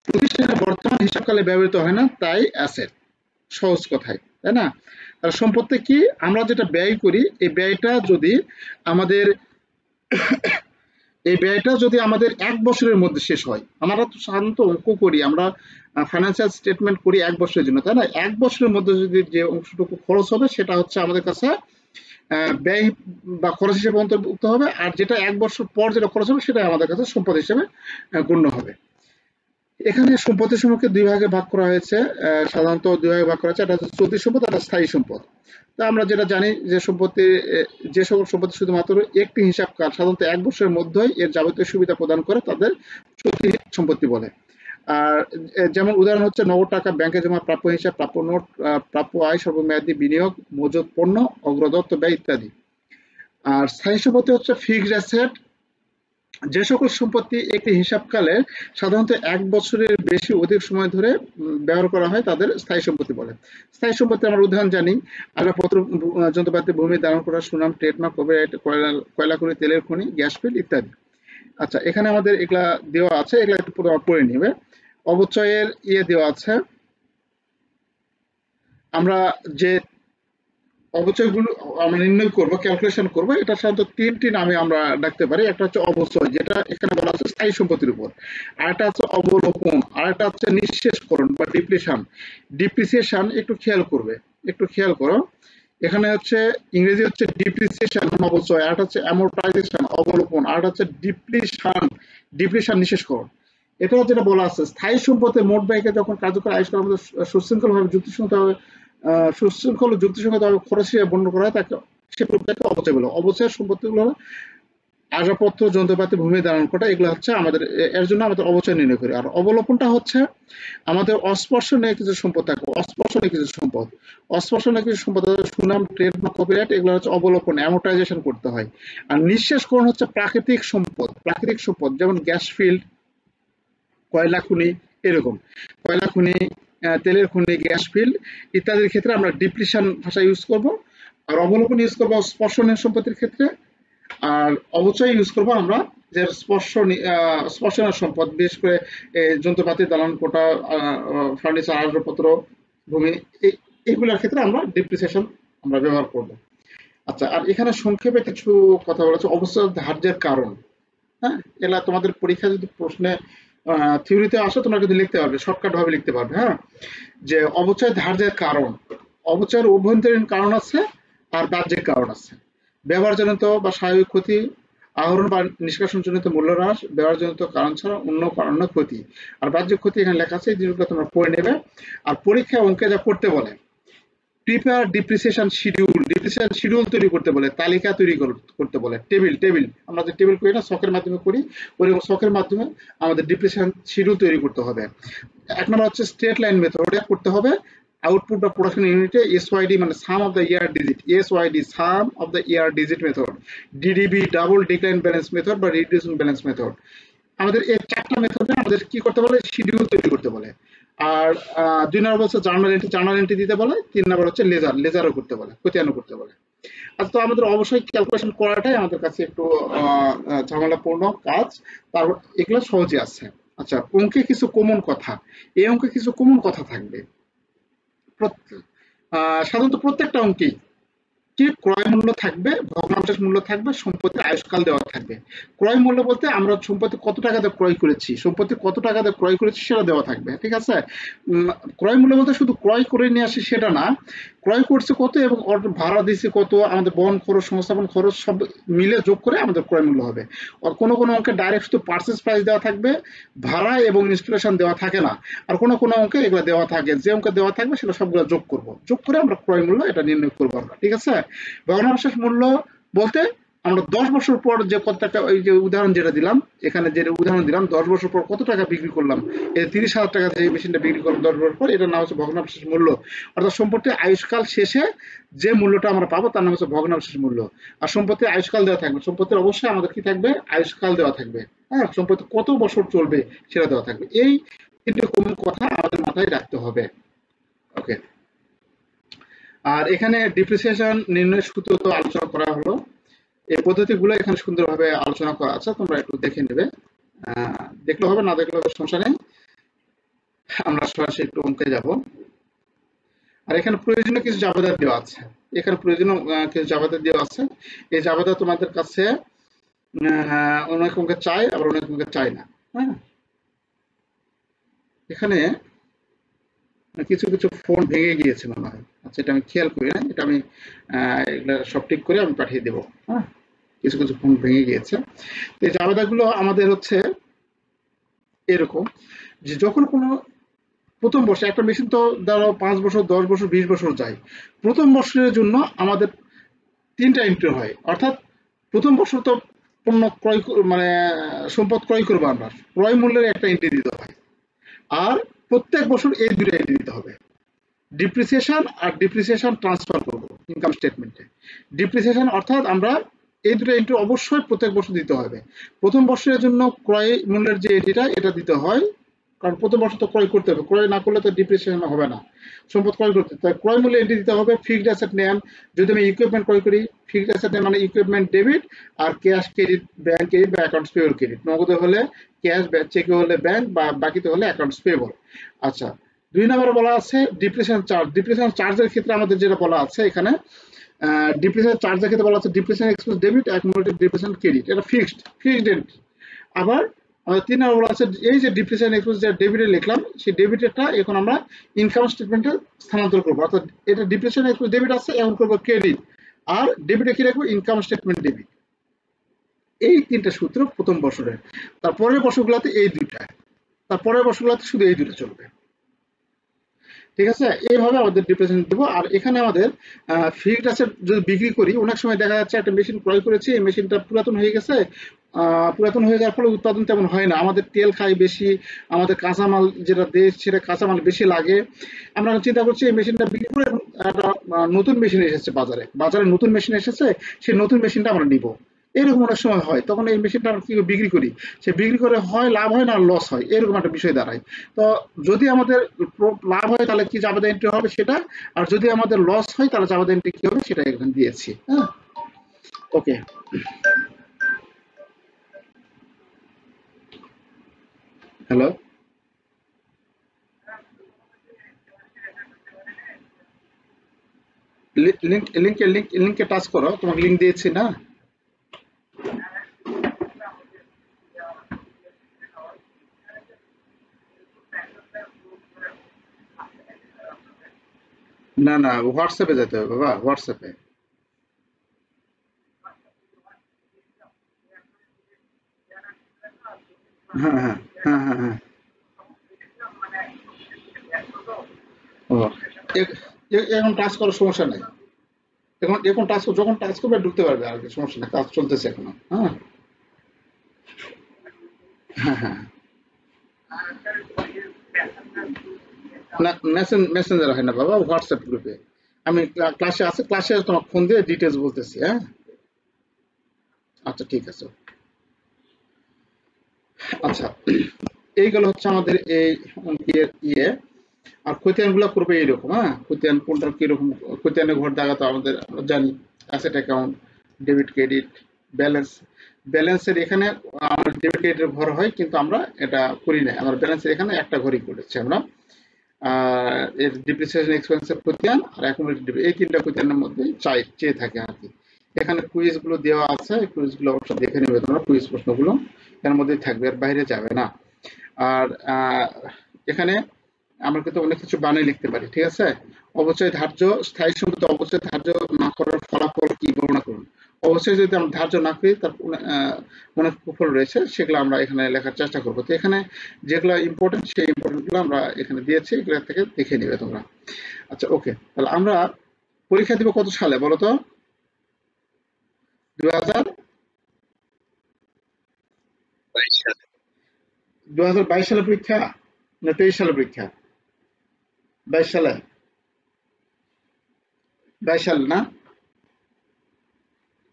প্রতিষ্ঠানের বর্তমান হিসাবকালে ব্যবহৃত হয় না তাই অ্যাসেট, সহজ কথায়, তাই না? আর সম্পত্তি কি, আমরা যেটা ব্যয় করি এই ব্যয়টা যদি আমাদের এক বছরের মধ্যে শেষ হয়, আমরা তো সাধারণত অঙ্ক করি, আমরা ফাইন্যান্সিয়াল স্টেটমেন্ট করি এক বছরের জন্য, তাই না? এক বছরের মধ্যে যদি যে অংশটুকু খরচ হবে সেটা হচ্ছে আমাদের কাছে ব্যয় বা খরচ হিসেবে অন্তর্ভুক্ত হবে, আর যেটা এক বছর পর যেটা খরচ হবে সেটা আমাদের কাছে সম্পদ হিসেবে গণ্য হবে। এখানে সম্পত্তি সমূহকে দুই ভাগে ভাগ করা হয়েছে, সাধারণত দুই ভাগে ভাগ করা হয়েছে, একটা হচ্ছে চলতি সম্পদ, একটা স্থায়ী সম্পদ। তা আমরা যেটা জানি যে সম্পত্তি, যে সকল সম্পত্তি শুধুমাত্র একটি হিসাবকাল সাধারণত এক বছরের মধ্যেই এর যাবতীয় সুবিধা প্রদান করে তাদের চলতি সম্পত্তি বলে। আর যেমন উদাহরণ হচ্ছে নগদ টাকা, ব্যাংকে জমা, প্রাপ্য হিসাব, প্রাপ্য নোট, প্রাপ্য আয়, স্বল্পমেয়াদী বিনিয়োগ, মজুত পণ্য, অগ্রদত্ত ব্যয় ইত্যাদি। আর স্থায়ী সম্পত্তি হচ্ছে ফিক্সড অ্যাসেট, যে সকল সম্পত্তি একটি হিসাবকালে সাধারণত এক বছরের বেশি অধিক সময় ধরে ব্যবহার করা হয় তাদের স্থায়ী সম্পত্তি বলে। স্থায়ী সম্পত্তি আমরা উদাহরণ জানি, আসবাবপত্র, যন্ত্রপাতি, ভূমি ধারণ করা, সুনাম, ট্রেডমার্ক, কপিরাইট, কয়লা খনি, তেলের খনি, গ্যাস ফিল্ড ইত্যাদি। আচ্ছা, এখানে আমাদের এগুলা দেওয়া আছে, এগুলা একটু পড়ে নিবে। অবচয়ের দেওয়া আছে, আমরা যে অবচয়গুলো আমরা নির্ণয় করব, ক্যালকুলেশন করব, এটা সাধারণত তিনটি নামে আমরা ডাকতে পারি। একটা হচ্ছে অবচয়, যেটা এখানে বলা আছে স্থায়ী সম্পত্তির উপর। আরেকটা হচ্ছে অবলোপন, আরেকটা হচ্ছে নিঃশেষকরণ বা ডিপ্রিসিয়েশন। একটু খেয়াল করো, এখানে হচ্ছে ইংরেজি হচ্ছে ডিপ্রিসিয়েশন অবচয়, আরেকটা হচ্ছে অ্যামোর্টাইজেশন অবলোপন, আরেকটা হচ্ছে ডিপ্লিশন নিঃশেষকরণ। এটা যেটা বলা আছে, স্থায়ী সম্পত্তির মোট ব্যয়কে যখন কার্যকর আয়ুষ করার মধ্যে সুশৃঙ্খলভাবে যুক্তিসঙ্গতভাবে খরচ হিসেবে বর্ণনা করা হয়, তাকে সে প্রক্রিয়াকে অবচয় বলে। অবচয়ের সম্পত্তিগুলো হলো আসবাবপত্র, যন্ত্রপাতি, ভূমি ধারণ করা, এগুলো হচ্ছে আমাদের, এর জন্য আমাদের অবচয় নির্ণয় করি। আর অবলোপনটা হচ্ছে আমাদের অস্পর্শনীয় কিছু সম্পদ থাকে, অস্পর্শনীয় কিছু সম্পদ, সুনাম, ট্রেড বা কপিরাইট, এগুলো হচ্ছে অবলোপন, অ্যামোর্টাইজেশন করতে হয়। আর নিঃশেষকরণ হচ্ছে প্রাকৃতিক সম্পদ, যেমন গ্যাস ফিল্ড, কয়লা খনি, এরকম কয়লা খনি, তেলের খনি, গ্যাস ফিল্ড ইত্যাদির ক্ষেত্রে আমরা ডিপ্লিশন ভাষা ইউজ করব। আর অবলোপন ইউজ করবো স্পর্শনীয় সম্পত্তির ক্ষেত্রে। আর অবচয় ইউজ করবো আমরা যে স্পর্শনীয় সম্পদ, বিশেষ করে যন্ত্রপাতি, দালান কোঠা, ফার্নিচার, আসবাবপত্র, ভূমি, এইগুলোর ক্ষেত্রে আমরা ডিপ্রিসিয়েশন আমরা ব্যবহার করব। আচ্ছা, আর এখানে সংক্ষেপে কিছু কথা বলা আছে, অবচয় ধার্যের কারণ। হ্যাঁ, এগুলা তোমাদের পরীক্ষা যদি প্রশ্নে থিওরিতে আসে, তোমরা কিন্তু লিখতে পারবে, শর্টকাট ভাবে লিখতে পারবে। হ্যাঁ, যে অবচয় ধার্যের কারণ, অবচয়ের অভ্যন্তরীণ কারণ আছে আর বাহ্যিক কারণ আছে। ব্যবহারজনিত বা স্বাভাবিক ক্ষতি, আহরণ বা নিষ্কাশনজনিত মূল্য হ্রাস, ব্যবহারজনিত কারণ ছাড়া অন্য কারণে ক্ষতি। আর বাহ্যিক ক্ষতি এখানে লেখা আছে, এই জিনিসগুলো তোমরা পড়ে নেবে। আর পরীক্ষায় অঙ্কে যা করতে বলে, প্রিপেয়ার ডিপ্রিসিয়েশন শিডিউল তৈরি করতে বলে, তালিকা তৈরি করতে বলে, টেবিল আমরা যে টেবিল করি না, শখের মাধ্যমে করি, ওইরকম শখের মাধ্যমে আমাদের ডিপ্রিসিয়েশন শিডিউল তৈরি করতে হবে। এক নম্বর হচ্ছে স্ট্রেট লাইন মেথড, এটা করতে হবে। আউটপুট বা প্রোডাকশন ইউনিটে এসওয়াইডি মানে sum of the year digit, SYD sum of the year digit method, DDB double decline balance method বা রিডিউসিং ব্যালেন্স মেথড। আমাদের এই চারটা মেথডে আমাদের কি করতে বলে, শিডিউল তৈরি করতে বলে। আর 2 নম্বর হচ্ছে জার্নাল এন্ট্রি দিতে বলে। 3 নম্বর হচ্ছে লেজারও করতে বলে, খতিয়ানও করতে বলে। আচ্ছা, তো আমাদের অবশ্যই ক্যালকুলেশন করাটাই আমাদের কাছে একটু ঝামেলাপূর্ণ কাজ। তারপর এগুলো সহজে আছে। আচ্ছা, অঙ্কে কিছু কমন কথা, এই অঙ্কে কিছু কমন কথা থাকবে সাধারণত প্রত্যেকটা অঙ্কেই। কি ক্রয় মূল্য থাকবে, ভগ্নাংশের মূল্য থাকবে, সম্পত্তির আয়ুষ্কাল দেওয়া থাকবে। ক্রয় মূল্য বলতে আমরা সম্পত্তি কত টাকা দিয়ে ক্রয় করেছি, সম্পত্তি কত টাকা দিয়ে ক্রয় করেছি সেটা দেওয়া থাকবে, ঠিক আছে। ক্রয় মূল্য বলতে শুধু ক্রয় করে নিয়ে আসি সেটা না, ক্রয় করছে কত এবং ভাড়া দিয়েছে কত, আমাদের বহন খরচ, সংস্থাপন খরচ সব মিলে যোগ করে আমাদের ক্রয় মূল্য হবে। আর কোনো কোনো অঙ্কে ডাইরেক্ট শুধু পার্চেস প্রাইস দেওয়া থাকবে, ভাড়া এবং ইনস্টলেশন দেওয়া থাকে না। আর কোনো কোনো অঙ্কে এগুলো দেওয়া থাকে, যে অঙ্কে দেওয়া থাকবে সেটা সবগুলো যোগ করব, যোগ করে আমরা ক্রয় মূল্য এটা নির্ণয় করবো আমরা, ঠিক আছে। ভগ্নাংশের মূল্য বলতে আমরা 10 বছর পর যে কত টাকা, ওই যে উদাহরণ যেটা দিলাম, এখানে যে উদাহরণ দিলাম 10 বছর পর কত টাকা বিক্রি করলাম, এই 30,000 টাকা যে মেশিনটা বিক্রি করলাম 10 বছর পর, এটার নাম হচ্ছে ভগ্নাংশের মূল্য। অর্থাৎ সম্পত্তির আয়ুষ্কাল শেষে যে মূল্যটা আমরা পাবো তার নাম হচ্ছে ভগ্নাংশের মূল্য। আর সম্পত্তির আয়ুষ্কাল দেওয়া থাকবে, সম্পত্তির অবশ্যই আমাদের কি থাকবে, আয়ুষ্কাল দেওয়া থাকবে। হ্যাঁ, সম্পত্তি কত বছর চলবে সেটা দেওয়া থাকবে। এই তিনটে কোন কথা আমাদের মাথায় রাখতে হবে। ওকে। আর এখানে ডিপ্রিসিয়েশন নির্ণয়ের সূত্র তো আলোচনা করা হলো, এই পদ্ধতিগুলো এখানে সুন্দরভাবে আলোচনা করা আছে, তোমরা একটু দেখে নেবে। দেখলে হবে, না দেখলে হবে, সমস্যা নেই। আমরা সরাসরি একটু অঙ্কে যাব। আর এখানে প্রয়োজনীয় কিছু জাবেদা দেওয়া আছে, এখানে প্রয়োজনীয় কিছু জাবেদা দেওয়া আছে। এই জাবেদা তোমাদের কাছে অনেক অঙ্কে চাই, আবার অনেক অঙ্কে চাই না। হ্যাঁ, এখানে কিছু কিছু ফোন ভেঙে গিয়েছে মনে হয়। আচ্ছা, এটা আমি খেয়াল করি না, এটা আমি এগুলো সব ঠিক করে আমি পাঠিয়ে দেবো। হ্যাঁ, কিছু কিছু ফোন ভেঙে গিয়েছে। তো এই জাবেদাগুলো আমাদের হচ্ছে এরকম, যে যখন কোনো প্রথম বর্ষে একটা মেশিন তো ধরো 5 বছর, 10 বছর, 20 বছর যায়, প্রথম বছরের জন্য আমাদের 3টা এন্ট্রি হয়। অর্থাৎ প্রথম বছর তো পণ্য ক্রয় মানে সম্পদ ক্রয় করবো আমরা, ক্রয় মূল্যের একটা এন্ট্রি দিতে হয়। আর প্রত্যেক বছর এই 2টা এন্ট্রি দিতে হবে, ডিপ্রিসিয়েশন আর ডিপ্রিসিয়েশন ট্রান্সফার করব ইনকাম স্টেটমেন্টে। ডিপ্রিসিয়েশন অর্থাৎ আমরা এই 2টা এন্ট্রি অবশ্যই প্রত্যেক বছর দিতে হবে। প্রথম বছরের জন্য ক্রয় মূল্যের যে এন্ট্রিটা এটা দিতে হয়, কারণ প্রথম বছর তো ক্রয় করতে হবে, ক্রয় না করলে তো ডিপ্রিসিয়েশন হবে না, সম্পদ ক্রয় করতে। তাই ক্রয় মূল্যে এন্ট্রি দিতে হবে। ফিক্সড অ্যাসেট নেন, যদি আমি ইকুইপমেন্ট ক্রয় করি, ফিক্সড অ্যাসেট নেন মানে ইকুইপমেন্ট ডেবিট, আর ক্যাশ ক্রেডিট, ব্যাংক ক্রেডিট বা অ্যাকাউন্টস পেবল ক্রেডিট। নগদে হলে ক্যাশ, চেকে হলে ব্যাংক, বা বাকিতে হলে অ্যাকাউন্টস পেবল। আচ্ছা, 2 নম্বরে বলা আছে ডিপ্রিসিয়েশন চার্জ। ডিপ্রিসিয়েশন চার্জের ক্ষেত্রে আমাদের যেটা বলা আছে এখানে, ডিপ্রিসিয়েশন চার্জের ক্ষেত্রে বলা আছে depreciation expense debit, accumulated depreciation credit, এটা ফিক্সড এন্ট্রি। আবার আমাদের 3 নম্বর বলা আছে এই যে ডিপ্রিসিয়েশন এক্সপেন্স যে ডেবিটে লিখলাম, সেই ডেবিটেরটা এখন আমরা ইনকাম স্টেটমেন্টে স্থানান্তর করবো। অর্থাৎ এটা ডিপ্রিসিয়েশন এক্সপেন্স ডেবিট আছে, এখন করবো ক্রেডিট, আর ডেবিটে কি রাখবো, ইনকাম স্টেটমেন্ট ডেবিট। এই 3টা সূত্র প্রথম বছরের। তারপরের বছরগুলোতে এই 2টা, তারপরের বছরগুলোতে শুধু এই 2টা চলবে, ঠিক আছে। এইভাবে আমাদের ডিপ্রিসিয়েশন দেবো। আর এখানে আমাদের ফিক্সড অ্যাসেট যদি বিক্রি করি, অনেক সময় দেখা যাচ্ছে একটা মেশিন ক্রয় করেছি, এই মেশিনটা পুরাতন হয়ে গেছে, পুরাতন হয়ে যাওয়ার ফলে উৎপাদন তেমন হয় না, আমাদের তেল খাই বেশি, আমাদের কাঁচামাল যেটা দেশ সেটা কাঁচামাল বেশি লাগে। আমরা চিন্তা করছি এই মেশিনটা বিক্রি করে একটা নতুন মেশিন এসেছে বাজারে, নতুন মেশিন এসেছে, সেই নতুন মেশিনটা আমরা নিব। এরকম অনেক সময় হয়, তখন এই মেশিনটা আমরা কি বিক্রি করি, সে বিক্রি করে হয় লাভ হয় না লস হয়, এরকম একটা বিষয় দাঁড়ায়। তো যদি আমাদের লাভ হয় তাহলে কি জাবেদা এন্ট্রি হবে সেটা, আর যদি আমাদের লস হয় তাহলে জাবেদা এন্ট্রি কি হবে সেটা এখানে দিয়েছি। হ্যাঁ, ওকে। হ্যালো, লিঙ্কে টাচ করো, তোমাকে লিঙ্ক দিয়েছি না। না না, হোয়াটসঅ্যাপে যেতে হবে বাবা, হোয়াটসঅ্যাপে। হ্যাঁ হ্যাঁ হ্যাঁ হ্যাঁ হ্যাঁ ও এখন টাচ করার সমস্যা নাই। এখন এখন টাচ যখন টাচ করবে ঢুকতে পারবে, আর কি সমস্যা নেই, কাজ চলতেছে এখনো। হ্যাঁ হ্যাঁ হ্যাঁ না, মেসেঞ্জার হয় না বাবা, হোয়াটসঅ্যাপ গ্রুপে। আমি ক্লাসে আছে, ক্লাসে তোমাকে ফোন দিয়ে ডিটেলস বলতেছি। হ্যাঁ আচ্ছা ঠিক আছে। আচ্ছা, এইগুলো হচ্ছে আমাদের এই অঙ্কের ইয়ে। আর খতিয়ান গুলো করবে এইরকম। হ্যাঁ, খতিয়ান কোনটা কিরকম, খতিয়ানের ঘর দেখা তো আমাদের আমরা জানি, asset account, debit credit, balance. ব্যালেন্সের এখানে আমার ডেবিট ক্রেডিটের ঘর হয়, কিন্তু আমরা এটা করি না, আমার ব্যালেন্সের এখানে একটা ঘরই করেছি আমরা। এর ডিপ্রিসিয়েশন এক্সপেন্সের খতিয়ান আর অ্যাকুমুলেটেড, এই তিনটা খতিয়ানের মধ্যে চেয়ে থাকে আর কি। এখানে কুইজ গুলো দেওয়া আছে, কুইজ গুলো অবশ্য দেখে নেবে তোমরা, কুইজ প্রশ্নগুলো এর মধ্যেই থাকবে, এর বাইরে যাবে না। আর এখানে আমরা কিন্তু অনেক কিছু বানিয়ে লিখতে পারি, ঠিক আছে। অবশ্যই ধার্য স্থায়ী সম্পত্তি অবশ্যই ধার্য না করার ফলাফল কি বর্ণনা করুন। অবশ্যই যদি আমরা ধার্য না করি, তার অনেক কুফল রয়েছে, সেগুলো আমরা এখানে লেখার চেষ্টা করবো। তো এখানে যেগুলো ইম্পর্টেন্ট, সেই ইম্পর্টেন্ট গুলো আমরা এখানে দিয়েছি, এগুলো থেকে দেখে নিবে তোমরা। আচ্ছা ওকে, তাহলে আমরা পরীক্ষা দিব কত সালে বলো তো? 2000 2022 সালে পরীক্ষা না 23 সালে পরীক্ষা? 22 সালে, 22 সালে না,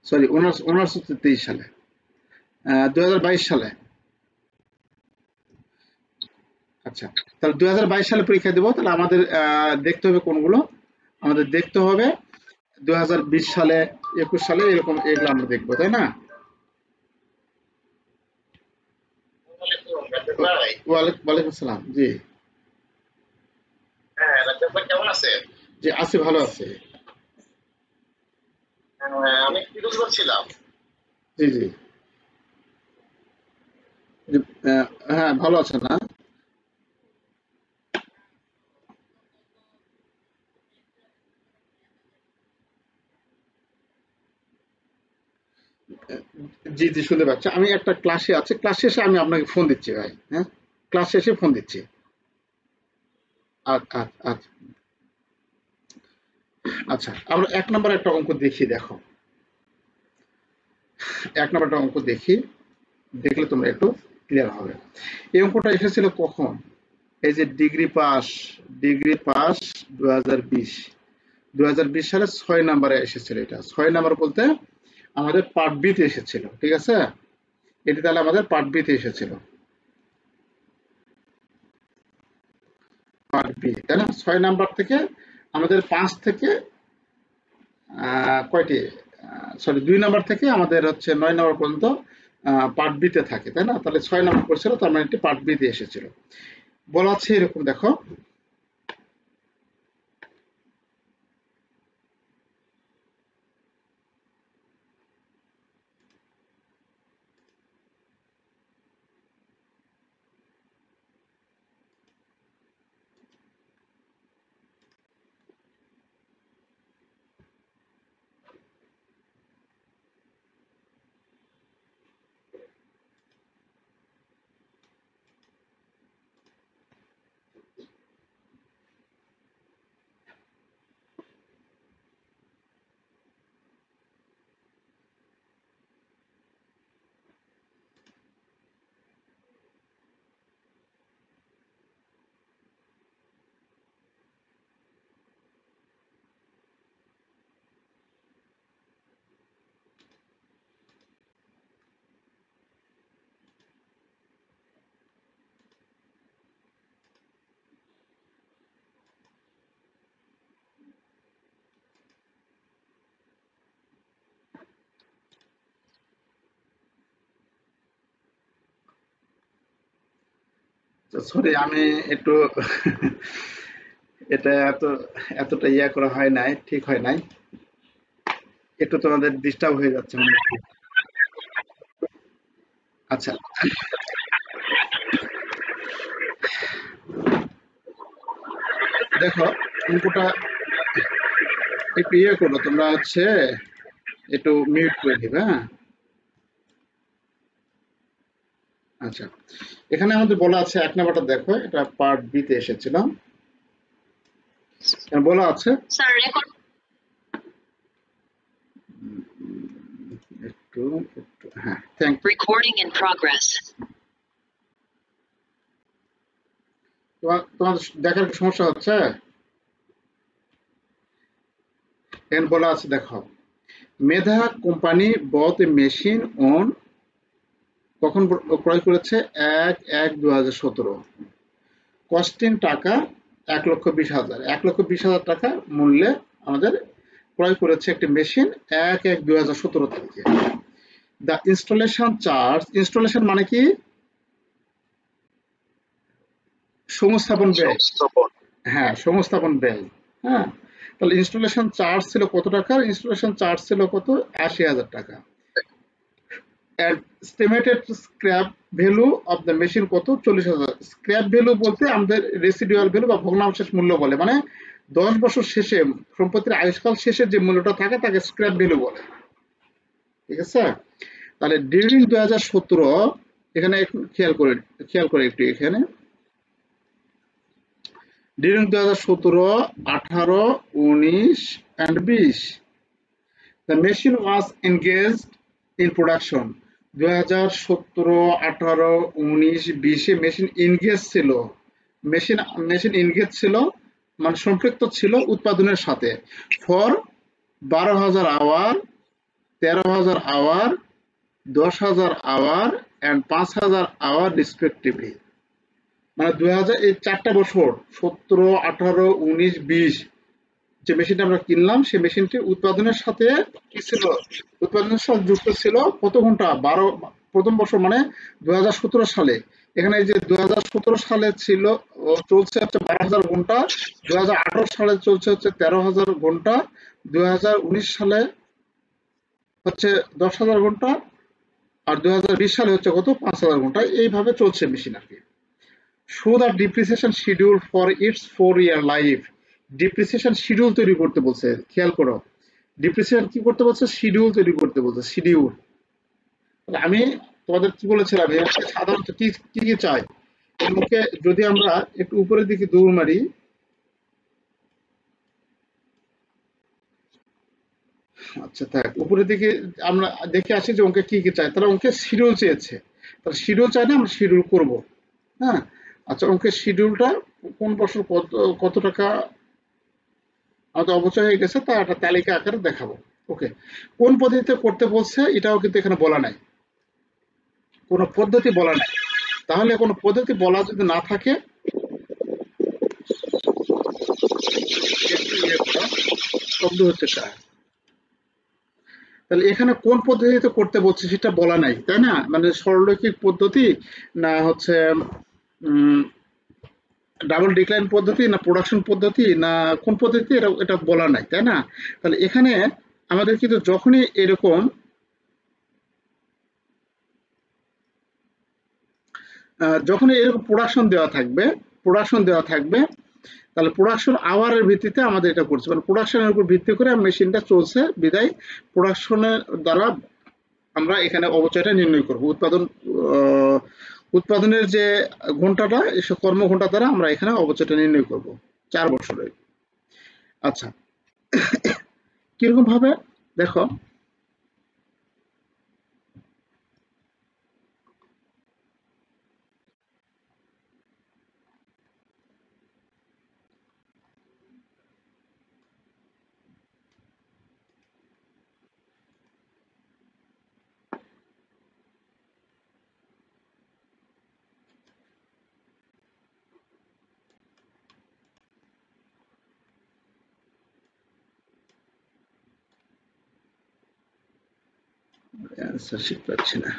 সরি, অনার্স অনার্স হচ্ছে 23 সালে। 2022 সালে। আচ্ছা, তাহলে 2022 সালে পরীক্ষা দেবো। তাহলে আমাদের দেখতে হবে কোনগুলো, আমাদের দেখতে হবে 2020 সালে, 21 সালে, এরকম এগুলো আমরা দেখবো, তাই না? ওয়ালাইকুম আসসালাম, জি। জি আছি, ভালো আছি। জি জি জি, হ্যাঁ ভালো আছেন না? জি জি শুনতে পাচ্ছি। আমি একটা ক্লাসে আছি, ক্লাস শেষে আমি আপনাকে ফোন দিচ্ছি ভাই। হ্যাঁ, ক্লাস শেষে ফোন দিচ্ছি। আচ্ছা আচ্ছা আচ্ছা, আমরা 1 নম্বর একটা অঙ্ক দেখি, দেখো। 1 নম্বর একটা অঙ্ক দেখি, দেখলে তোমরা একটু ক্লিয়ার হবে। এই অঙ্কটা এসেছিল কখন? এই যে ডিগ্রি পাস 2020, 2020 সালে 6 নম্বরে এসেছিল। এটা 6 নম্বর বলতে আমাদের পার্ট বিতে এসেছিল, ঠিক আছে। এটি তাহলে আমাদের পার্ট বিতে এসেছিল, পার্ট বি, তাই না? 6 নাম্বার থেকে আমাদের 5 থেকে কয়টি, সরি 2 নাম্বার থেকে আমাদের হচ্ছে 9 নাম্বার পর্যন্ত পার্ট বিতে থাকে, তাই না? তাহলে 6 নাম্বার পড়ছিল, তার মানে এটি পার্ট বিতে এসেছিল। বলা আছে এরকম, দেখো। সরি, আমি একটু এটা এতটা ইয়া করা হয় নাই, ঠিক হয় নাই, একটু তোমাদের ডিস্টার্ব হয়ে যাচ্ছে মনে হচ্ছে। আচ্ছা দেখো, অঙ্কটা একটু ইয়ে করো তোমরা, হচ্ছে একটু মিউট করে দিবে। হ্যাঁ আচ্ছা, এখানে আমাদের বলা আছে 1 নাম্বারটা দেখো, এটা পার্ট বি তে এসেছিলাম। এখানে বলা আছে স্যার রেকর্ড একটু হ্যাঁ, thank you. Recording in progress. তোমার দেখার কি সমস্যা হচ্ছে? এখানে বলা আছে দেখো, Medha company bought a machine on, কখন ক্রয় করেছে? 1/1/2017। কস্টিং টাকা 1,20,000, 1,20,000 টাকা মূল্যে আমাদের ক্রয় করেছে একটি মেশিন 1/1/2017 তারিখে। দ্য ইনস্টলেশন চার্জ, ইনস্টলেশন মানে কি? সংস্থাপন ব্যয়। হ্যাঁ, সংস্থাপন ব্যয়। হ্যাঁ, তাহলে ইনস্টলেশন চার্জ ছিল কত টাকা? ইনস্টলেশন চার্জ ছিল কত? 80,000 টাকা। Estimated scrap value of the machine কত? 40,000। স্ক্র্যাপ ভ্যালু বলতে আমাদের রেসিডুয়াল ভ্যালু বা ভগ্নাবশেষ মূল্য বলে, মানে 10 বছর শেষে সম্পত্তির আয়ুষ্কাল শেষে যে মূল্যটা থাকে তাকে স্ক্র্যাপ ভ্যালু বলে। ঠিক আছে? তাহলে ডিউরিং 2017, এখানে একটু খেয়াল করে একটু এখানে during 2017, 18, 19 and 20 the machine was engaged in production। 2017, 18, 19, 20 machine engage ছিল, মেশিন ইনগেজ ছিল মানে সম্পৃক্ত ছিল উৎপাদনের সাথে for 12,000 hour, 13,000 hour, 10,000 hour and 5,000 hour respectively. মানে 2000 এই 4টা বছর 17, 18, 19, 20 যে মেশিনটা আমরা কিনলাম সেই মেশিনটি উৎপাদনের সাথে কি ছিল? উৎপাদনের সাথে যুক্ত ছিল কত ঘন্টা? 12 প্রথম বছর মানে 2017 সালে। এখানে এই যে 2017 সালে ছিল চলছে হচ্ছে 12,000 ঘন্টা, 2018 সালে চলছে হচ্ছে 13,000 ঘন্টা, 2019 সালে হচ্ছে 10,000 ঘন্টা, আর 2020 সালে হচ্ছে কত? 5,000 ঘন্টা। এইভাবে চলছে মেশিন আর কি। Show the depreciation schedule for its 4-year life. Depreciation schedule তৈরি করতে বলছে, খেয়াল করো। ডিপ্রিসিয়েশন কি করতে বলছে? শিডিউল তৈরি করতে বলছে, শিডিউল। আমি তোমাদের কি বলেছিলাম, সাধারণত কি কি কি চাই? এমনকি যদি আমরা একটু উপরের দিকে দৌড় মারি, আচ্ছা থাক, উপরের দিকে আমরা দেখে আসি যে অঙ্কে কি কি চাই। তাহলে অঙ্কে শিডিউল চেয়েছে, তাহলে শিডিউল চাই না, আমরা শিডিউল করব। হ্যাঁ, আচ্ছা, অঙ্কের শিডিউলটা কোন বছর কত কত টাকা আমাদের অবচয় হয়ে গেছে তা একটা তালিকা আকারে দেখাবো। ওকে, কোন পদ্ধতিতে করতে বলছে এটাও কিন্তু এখানে বলা নাই, কোনো পদ্ধতি বলা নাই। তাহলে কোনো পদ্ধতি বলা যদি না থাকে, একটু শব্দ হচ্ছে কার, তাহলে এখানে কোন পদ্ধতিতে করতে বলছে সেটা বলা নাই, তাই না? মানে সরলরৈখিক পদ্ধতি না হচ্ছে ডাবল ডিক্লাইন পদ্ধতি না প্রোডাকশন পদ্ধতি না কোন পদ্ধতি, এটা এটা বলা নাই, তাই না? তাহলে এখানে আমাদের কিন্তু যখনই এরকম প্রোডাকশন দেওয়া থাকবে, তাহলে প্রোডাকশন আওয়ারের ভিত্তিতে আমাদের এটা করছে, মানে প্রোডাকশনের উপর ভিত্তি করে মেশিনটা চলছে বিদায় প্রোডাকশনের দ্বারা আমরা এখানে অবচয়টা নির্ণয় করব। উৎপাদনের যে ঘন্টাটা, এসব কর্ম ঘন্টা দ্বারা আমরা এখানে অবচয়টা নির্ণয় করব 4 বছরে। আচ্ছা, কিরকম ভাবে দেখো, অ্যান্সার শিট পাচ্ছি না।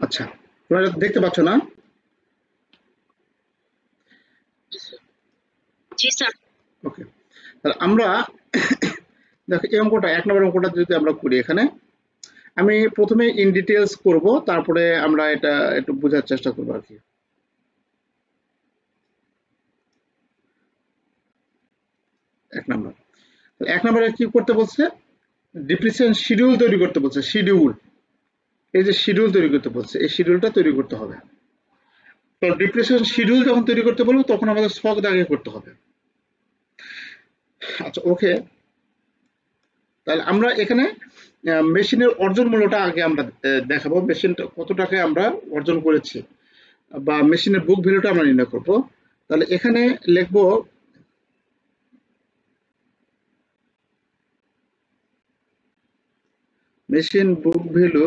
আচ্ছা, তোমরা দেখতে পাচ্ছ না? জি স্যার। ওকে, তাহলে আমরা দেখো এই অঙ্কটা 1 নম্বর অঙ্কটা যদি আমরা করি, এখানে আমি প্রথমে ইন ডিটেলস করব, তারপরে আমরা এটা একটু বোঝার চেষ্টা করবো আর কি। এক নাম্বার। এক নম্বরে কি করতে বলছে, ডিপ্রিসিয়েশন শিডিউল তৈরি করতে বলছে। শিডিউল, এই যে শিডিউল তৈরি করতে বলছে, এই শিডিউলটা তৈরি করতে হবে। তো ডিপ্রিসিয়েশন শিডিউল যখন তৈরি করতে বলবো তখন আমাদের ছক দাগে করতে হবে। আচ্ছা ওকে, তাহলে আমরা এখানে মেশিনের অর্জন মূল্যটা আগে আমরা দেখাবো, মেশিনটা কত টাকায় আমরা অর্জন করেছি বা মেশিনের বুক ভ্যালুটা আমরা নির্ণয় করব। তাহলে এখানে লিখবো machine book value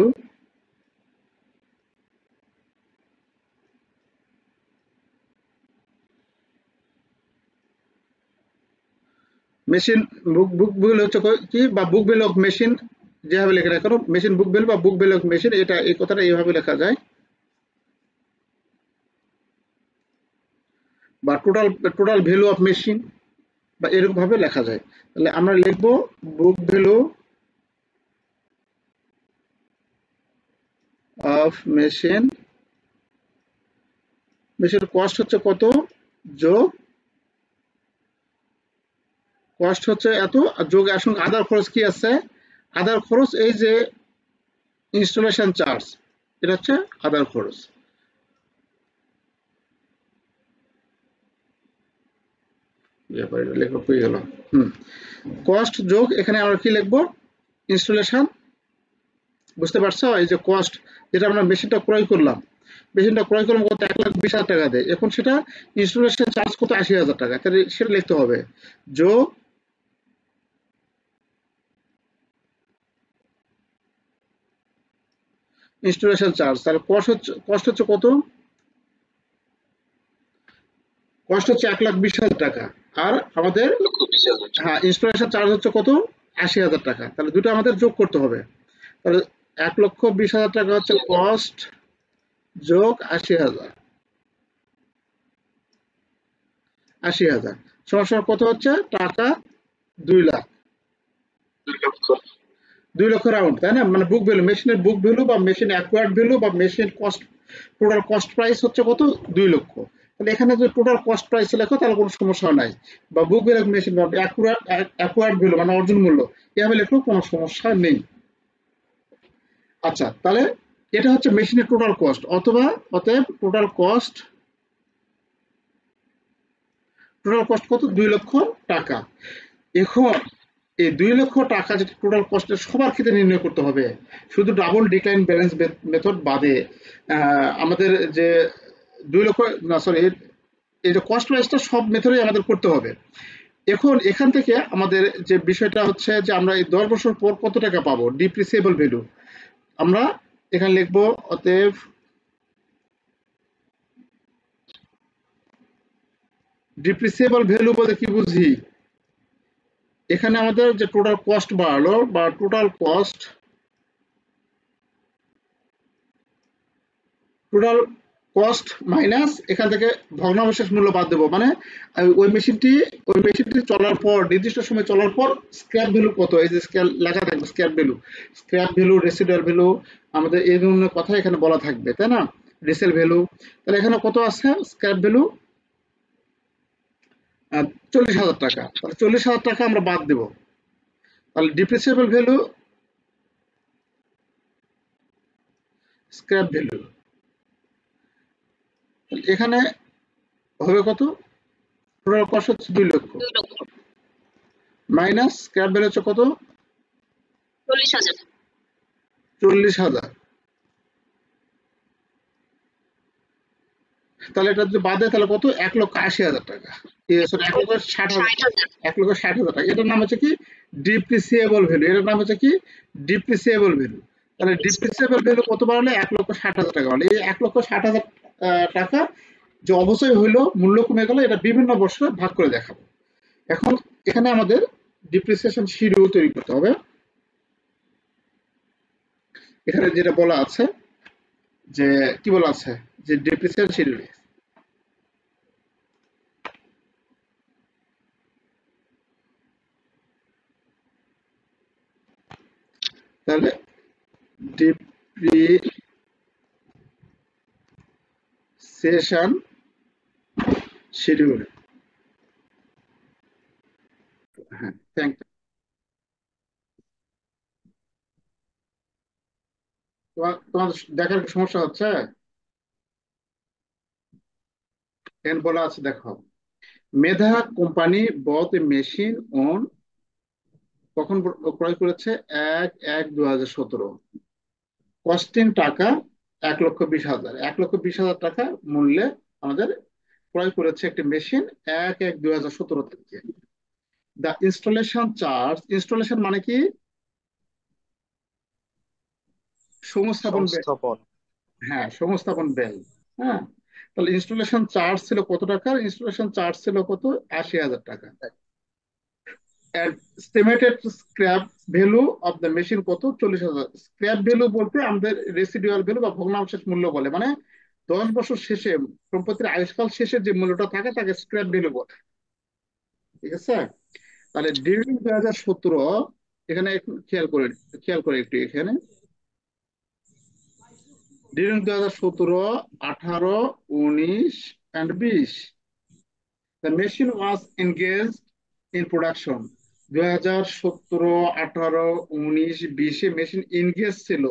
machine book value হচ্ছে কি, বা বুক ভ্যালু অফ মেশিন যেভাবে লেখা না কেন, মেশিন বুক ভ্যালু বা বুক ভ্যালু অফ মেশিন, এটা এই কথাটা এইভাবে লেখা যায়, বা টোটাল ভ্যালু অফ মেশিন, বা এরকম ভাবে লেখা যায়। তাহলে আমরা লিখবো বুক ভ্যালু অফ মেশিন, মেশিনের কস্ট হচ্ছে কত, যোগ কস্ট হচ্ছে এত, যোগ আসুন আদার খরচ কি আছে, আদার খরচ এই যে ইনস্টলেশন চার্জ, এটা হচ্ছে আদার খরচ। লেখা হয়ে গেল। কস্ট যোগ এখানে আমরা কি লিখবো, ইনস্টলেশন। বুঝতে পারছো, এই যে কস্ট, যেটা আমরা মেশিনটা ক্রয় করলাম, মেশিনটা ক্রয় করলাম কত, 1,20,000 টাকা দেয়, এখন সেটা ইনস্টলেশন চার্জ কত, 80,000 টাকা, তাহলে সেটা লিখতে হবে যোগ ইনস্টলেশন চার্জ। তাহলে কস্ট হচ্ছে কত, কস্ট হচ্ছে 1,20,000 টাকা, আর আমাদের হ্যাঁ ইনস্টলেশন চার্জ হচ্ছে কত, 80,000 টাকা। তাহলে দুটো আমাদের যোগ করতে হবে। তাহলে 1,20,000 টাকা হচ্ছে কস্ট, যোগ 80,000, 80,000 সমান সমান কত হচ্ছে টাকা, 2 লাখ, 2 লক্ষ রাউন্ড, তাই না? মানে বুক ভ্যালু, মেশিনের বুক ভ্যালু বা মেশিন অ্যাকোয়ার্ড ভ্যালু বা machine cost, total cost price হচ্ছে কত, 2 লক্ষ। তাহলে এখানে যদি টোটাল কস্ট প্রাইস লেখো তাহলে কোনো সমস্যা নাই, বা বুক ভ্যালু মেশিন বা অ্যাকোয়ার্ড ভ্যালু মানে অর্জন মূল্য এভাবে লেখলেও কোনো সমস্যা নেই। আচ্ছা তাহলে এটা হচ্ছে মেশিনের টোটাল কস্ট, অথবা অতএব টোটাল কস্ট কত, 2 লক্ষ টাকা। এখন এই 2 লক্ষ টাকা যেটা টোটাল কস্টের সবার ক্ষেত্রে নির্ণয় করতে হবে, শুধু ডাবল ডিক্লাইন ব্যালেন্স মেথড বাদে আমাদের যে 2 লক্ষ, না সরি, এই যে কস্ট প্রাইসটা সব মেথডেই আমাদের করতে হবে। এখন এখান থেকে আমাদের যে বিষয়টা হচ্ছে যে আমরা এই 10 বছর পর কত টাকা পাবো, ডিপ্রিসিয়েবল ভ্যালু আমরা এখানে লিখবো। অতএব ডিপ্রিসিয়েবল ভ্যালু বলতে কি বুঝি, এখানে আমাদের যে টোটাল কস্ট বাড়লো বা টোটাল কস্ট মাইনাস এখান থেকে ভগ্নাবশেষ মূল্য বাদ দেবো, মানে ওই মেশিনটি চলার পর, নির্দিষ্ট সময় চলার পর স্ক্র্যাপ ভ্যালু কত, এই যে স্ক্যাপ লেখা থাকবে, স্ক্র্যাপ ভ্যালু, রেসিডুয়াল ভ্যালু, আমাদের এই ধরনের কথা এখানে বলা থাকবে, তাই না? রিসেল ভ্যালু, তাহলে এখানে কত আছে, স্ক্র্যাপ ভ্যালু 40,000 টাকা, তাহলে 40,000 টাকা আমরা বাদ দেব। তাহলে ডিপ্রিসিয়েবল ভ্যালু, স্ক্র্যাপ ভ্যালু, এখানে হবে কত, টোটাল কস্ট হচ্ছে 2 লক্ষ, 2 লক্ষ মাইনাস স্ক্র্যাপ ভ্যালু হচ্ছে কত, 40,000। 40,000। তাহলে এটা যদি বাদে তাহলে কত, 1,80,000 টাকা, 1,60,000, 1,60,000 টাকা। এটার নাম হচ্ছে কি, ডিপ্রিসিয়েবল ভ্যালু, এটার নাম হচ্ছে কি, ডিপ্রিসিয়েবল ভ্যালু। তাহলে ডিপ্রিসিয়েবল ভ্যালু কত বাড়লে, 1,60,000 টাকা বাড়লে, এই 1,60,000 টাকা যে অবশ্যই হইলো, মূল্য কমে গেল, এটা বিভিন্ন বছরে ভাগ করে দেখাবো। এখন এখানে আমাদের ডিপ্রিসিয়েশন শিডিউল তৈরি করতে হবে। এখানে যেটা বলা আছে, যে কি বলা আছে, যে ডিপ্রিসিয়েশন শিডিউল, তাহলে ডিপ্রিসিয়েশন শিডিউল, থ্যাংক তোমার তোমার দেখার কি সমস্যা হচ্ছে? এখানে বলা আছে দেখো, Medha company bought a machine on, কখন ক্রয় করেছে? 1/1/2017। কস্টিং টাকা 1,20,000, 1,20,000 টাকা মূল্যে আমাদের ক্রয় করেছে একটি মেশিন 1/1/2017 থেকে। দ্য ইনস্টলেশন চার্জ, ইনস্টলেশন মানে কি? সংস্থাপন ব্যয়। সংস্থাপন। হ্যাঁ, সংস্থাপন ব্যয়। হ্যাঁ, তাহলে ইনস্টলেশন চার্জ ছিল কত টাকা? ইনস্টলেশন চার্জ ছিল কত? 80,000 টাকা। Estimated scrap value of the machine কত? 40,000। স্ক্র্যাপ ভ্যালু বলতে আমাদের রেসিডুয়াল ভ্যালু বা ভগ্নাংশের মূল্য বলে, মানে 10 বছর শেষে সম্পত্তির আয়ুষ্কাল শেষে যে মূল্যটা থাকে তাকে স্ক্র্যাপ ভ্যালু বলে। ঠিক আছে? তাহলে ডিউরিং 2017, এখানে একটু খেয়াল করে একটু এখানে, during 2017, 18, 19 and 20, the machine was engaged in production। 2017, 18, 19, 20-এ মেশিন এনগেজ ছিল।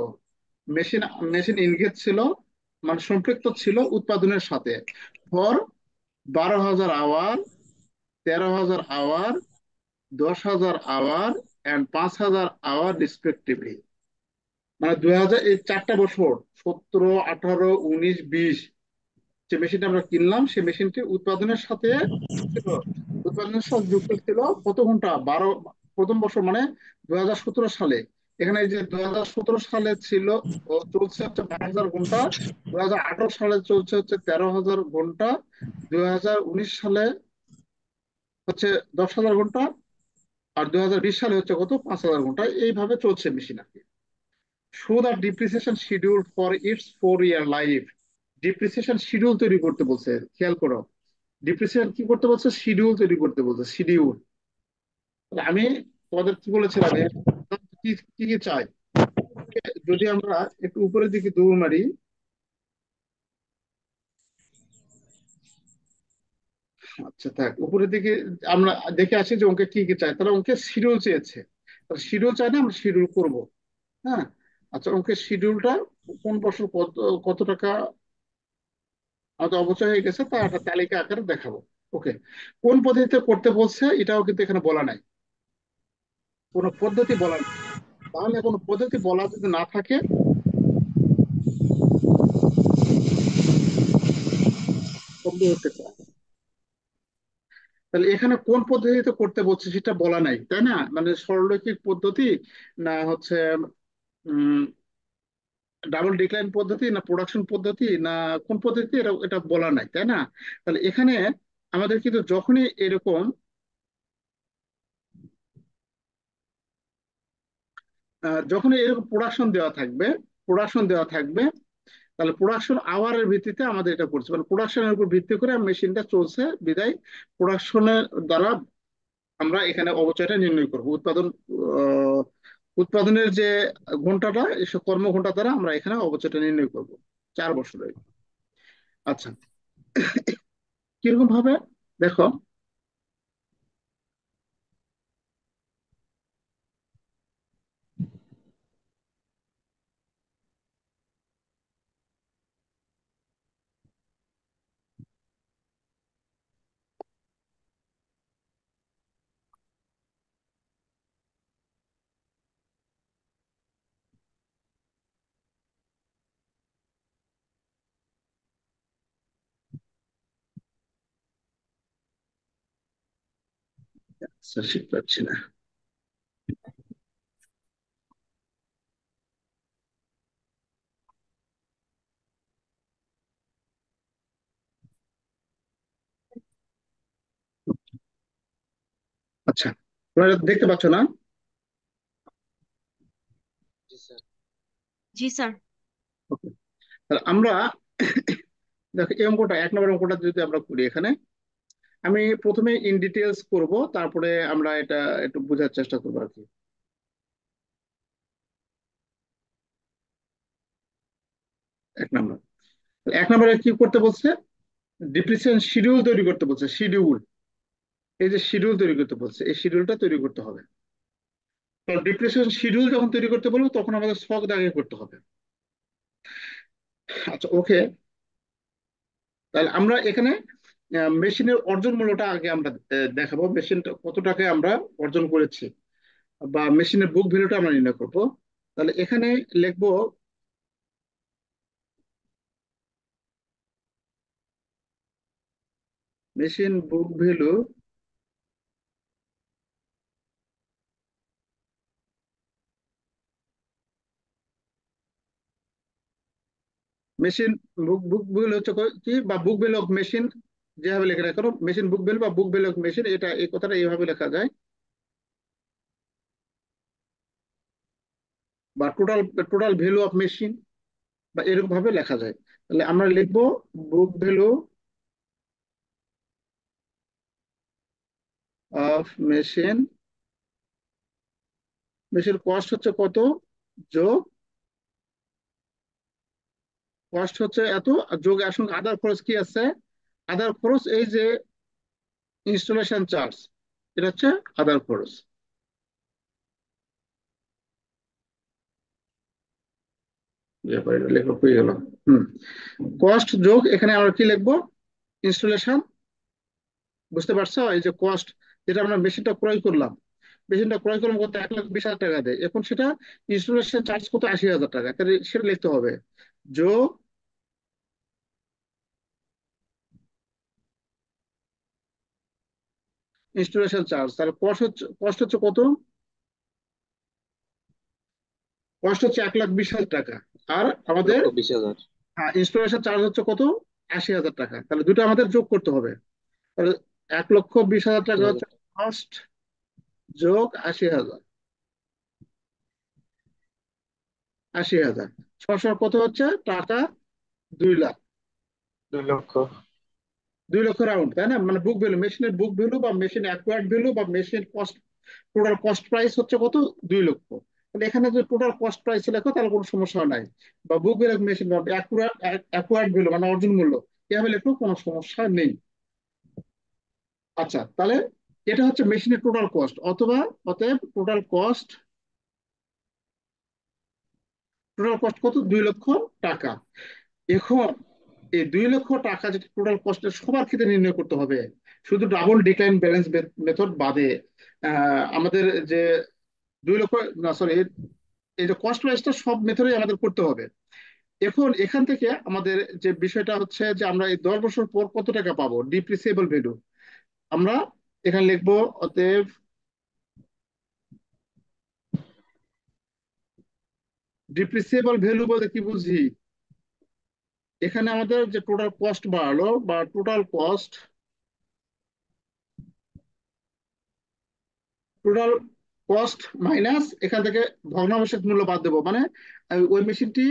মেশিন মেশিন এনগেজ ছিল মানে সম্পৃক্ত ছিল উৎপাদনের সাথে, for 12,000 hour, 13,000 hour, 10,000 hour and 5,000 hour respectively. মানে 2000, এই 4টা বছর, 17, 18, 19, 20, যে মেশিনটা আমরা কিনলাম সেই মেশিনটি উৎপাদনের সাথে ছিল, উৎপাদনের সাথে যুক্ত ছিল কত ঘন্টা? 12। প্রথম বছর মানে 2017 সালে, এখানে এই যে 2017 সালে ছিল, চলছে হচ্ছে 12,000 ঘন্টা, 2018 সালে চলছে হচ্ছে 13,000 ঘন্টা, 2019 সালে হচ্ছে 10,000 ঘন্টা, আর 2020 সালে হচ্ছে কত? 5,000 ঘন্টা। এইভাবে চলছে মেশিন আর কি। Show the depreciation schedule for its 4 year life. Depreciation schedule তৈরি করতে বলছে, খেয়াল করো। ডিপ্রিসিয়েশন কি করতে বলছে? শিডিউল তৈরি করতে বলছে, শিডিউল। আমি তোমাদের কি বলেছিলাম, কি কি কি চাই? যদি আমরা একটু উপরের দিকে দৌড় মারি, আচ্ছা থাক, উপরের দিকে আমরা দেখে আসি যে অঙ্কে কি কি চাই। তাহলে অঙ্কে শিডিউল চেয়েছে, তাহলে শিডিউল চাই না, আমরা শিডিউল করব। হ্যাঁ, আচ্ছা, অঙ্কের শিডিউলটা কোন বছর কত কত টাকা আমাদের অবচয় হয়ে গেছে তা একটা তালিকা আকারে দেখাবো। ওকে, কোন পদ্ধতিতে করতে বলছে এটাও কিন্তু এখানে বলা নাই, কোনো পদ্ধতি বলা নেই। তাহলে কোনো পদ্ধতি বলা যদি না থাকে, সন্দেহ হতে পারে। তাহলে এখানে কোন পদ্ধতিতে করতে বলছে সেটা বলা নাই, তাই না? মানে সরলরৈখিক পদ্ধতি, না হচ্ছে ডাবল ডিক্লাইন পদ্ধতি, না প্রোডাকশন পদ্ধতি, না কোন পদ্ধতি, এটা এটা বলা নাই, তাই না? তাহলে এখানে আমাদের কিন্তু যখনই এরকম যখনই এরকম প্রোডাকশন দেওয়া থাকবে, তাহলে প্রোডাকশন আওয়ারের ভিত্তিতে আমাদের এটা করছে, মানে প্রোডাকশনের উপর ভিত্তি করে মেশিনটা চলছে বিদায় প্রোডাকশনের দ্বারা আমরা এখানে অবচয়টা নির্ণয় করব। আহ, উৎপাদনের যে ঘন্টাটা, এসব কর্ম ঘন্টা দ্বারা আমরা এখানে অবচয়টা নির্ণয় করব 4 বছরে। আচ্ছা, কিরকম ভাবে দেখো। আচ্ছা, শিখতে পারছি না। আচ্ছা, তোমরা এটা দেখতে পাচ্ছ না? জি স্যার। জি স্যার। ওকে, তাহলে আমরা দেখো এই অঙ্কটা, 1 নম্বর অঙ্কটা যদি আমরা করি এখানে, আমি প্রথমে ইন ডিটেলস করব, তারপরে আমরা এটা একটু বোঝার চেষ্টা করবো আর কি। 1 নম্বর, 1 নম্বরে কি করতে বলছে? ডিপ্রিসিয়েশন শিডিউল তৈরি করতে বলছে, শিডিউল। এই যে শিডিউল তৈরি করতে বলছে, এই শিডিউলটা তৈরি করতে হবে। তো ডিপ্রিসিয়েশন শিডিউল যখন তৈরি করতে বলবো তখন আমাদের ছক দাগে করতে হবে। আচ্ছা, ওকে। তাহলে আমরা এখানে মেশিনের অর্জন মূল্যটা আগে আমরা দেখাবো, মেশিনটা কত টাকায় আমরা অর্জন করেছি, বা মেশিনের বুক ভ্যালুটা আমরা নির্ণয় করবো। তাহলে এখানে লিখবো মেশিন বুক ভ্যালু, মেশিন বুক বুক ভ্যালু হচ্ছে কি, বা বুক ভ্যালু অফ মেশিন, যেভাবে লেখা রাখো মেশিন বুক ভ্যালু বা বুক ভ্যালু অফ মেশিন, এটা এই কথাটা এইভাবে লেখা যায়, বা total total value of machine, বা এরকম ভাবে লেখা যায়। তাহলে আমরা লিখবো book value of machine, machine cost হচ্ছে কত, যোগ কস্ট হচ্ছে এত, আর যোগ এর সঙ্গে আদার খরচ কি আছে, আদার খরচ এই যে ইনস্টলেশন চার্জ, এটা হচ্ছে আদার খরচ। লেখা হয়ে গেল। হুম, কস্ট যোগ এখানে আমরা কি লিখবো, ইনস্টলেশন। বুঝতে পারছো, এই যে কস্ট, যেটা আমরা মেশিনটা ক্রয় করলাম, মেশিনটা ক্রয় করলাম কত, 1,20,000 টাকা দেয়, এখন সেটা ইনস্টলেশন চার্জ কত, 80,000 টাকা, তাহলে সেটা লিখতে হবে যোগ ইনস্টলেশন চার্জ। তাহলে কষ্ট হচ্ছে কত, কষ্ট হচ্ছে 1,20,000 টাকা, আর এক আমাদের লক্ষ বিশ হাজার ইনস্টলেশন চার্জ হচ্ছে কত, 80,000 টাকা। তাহলে দুটো আমাদের যোগ করতে হবে। তাহলে 1,20,000 টাকা হাজার হচ্ছে কস্ট, যোগ 80,000, 80,000 ছশো কত হচ্ছে টাকা, 2 লাখ। 2 লক্ষ। 2 লক্ষ রাউন্ড, তাই না? মানে বুক ভ্যালু, মেশিনের বুক ভ্যালু বা মেশিন অ্যাকোয়ার্ড ভ্যালু বা machine cost, total cost price হচ্ছে কত, 2 লক্ষ। তাহলে এখানে যদি টোটাল কস্ট প্রাইস লেখো তাহলে কোনো সমস্যা নাই, বা বুক ভ্যালু মেশিন বা অ্যাকোয়ার্ড ভ্যালু মানে অর্জন মূল্য এভাবে লেখো, কোনো সমস্যা নেই। আচ্ছা, তাহলে এটা হচ্ছে মেশিনের টোটাল কস্ট, অথবা অতএব টোটাল কস্ট কত, 2 লক্ষ টাকা। এখন এই 2 লক্ষ টাকা যেটা টোটাল কস্টের সবার ক্ষেত্রে নির্ণয় করতে হবে, শুধু ডাবল ডিক্লাইন ব্যালেন্স মেথড বাদে। আমাদের যে 2 লক্ষ, না সরি, এই যে কস্ট প্রাইসটা সব মেথডে আমাদের করতে হবে। এখন এখান থেকে আমাদের যে বিষয়টা হচ্ছে যে আমরা এই 10 বছর পর কত টাকা পাবো, ডিপ্রিসিয়েবল ভ্যালু। আমরা এখানে লিখবো অতএব ডিপ্রিসিয়েবল ভ্যালু বলতে কি বুঝি, এখানে আমাদের যে টোটাল কস্ট বাড়লো, বা টোটাল কস্ট মাইনাস এখান থেকে ভগ্নাংশের মূল্য বাদ দেবো, মানে ওই মেশিনটি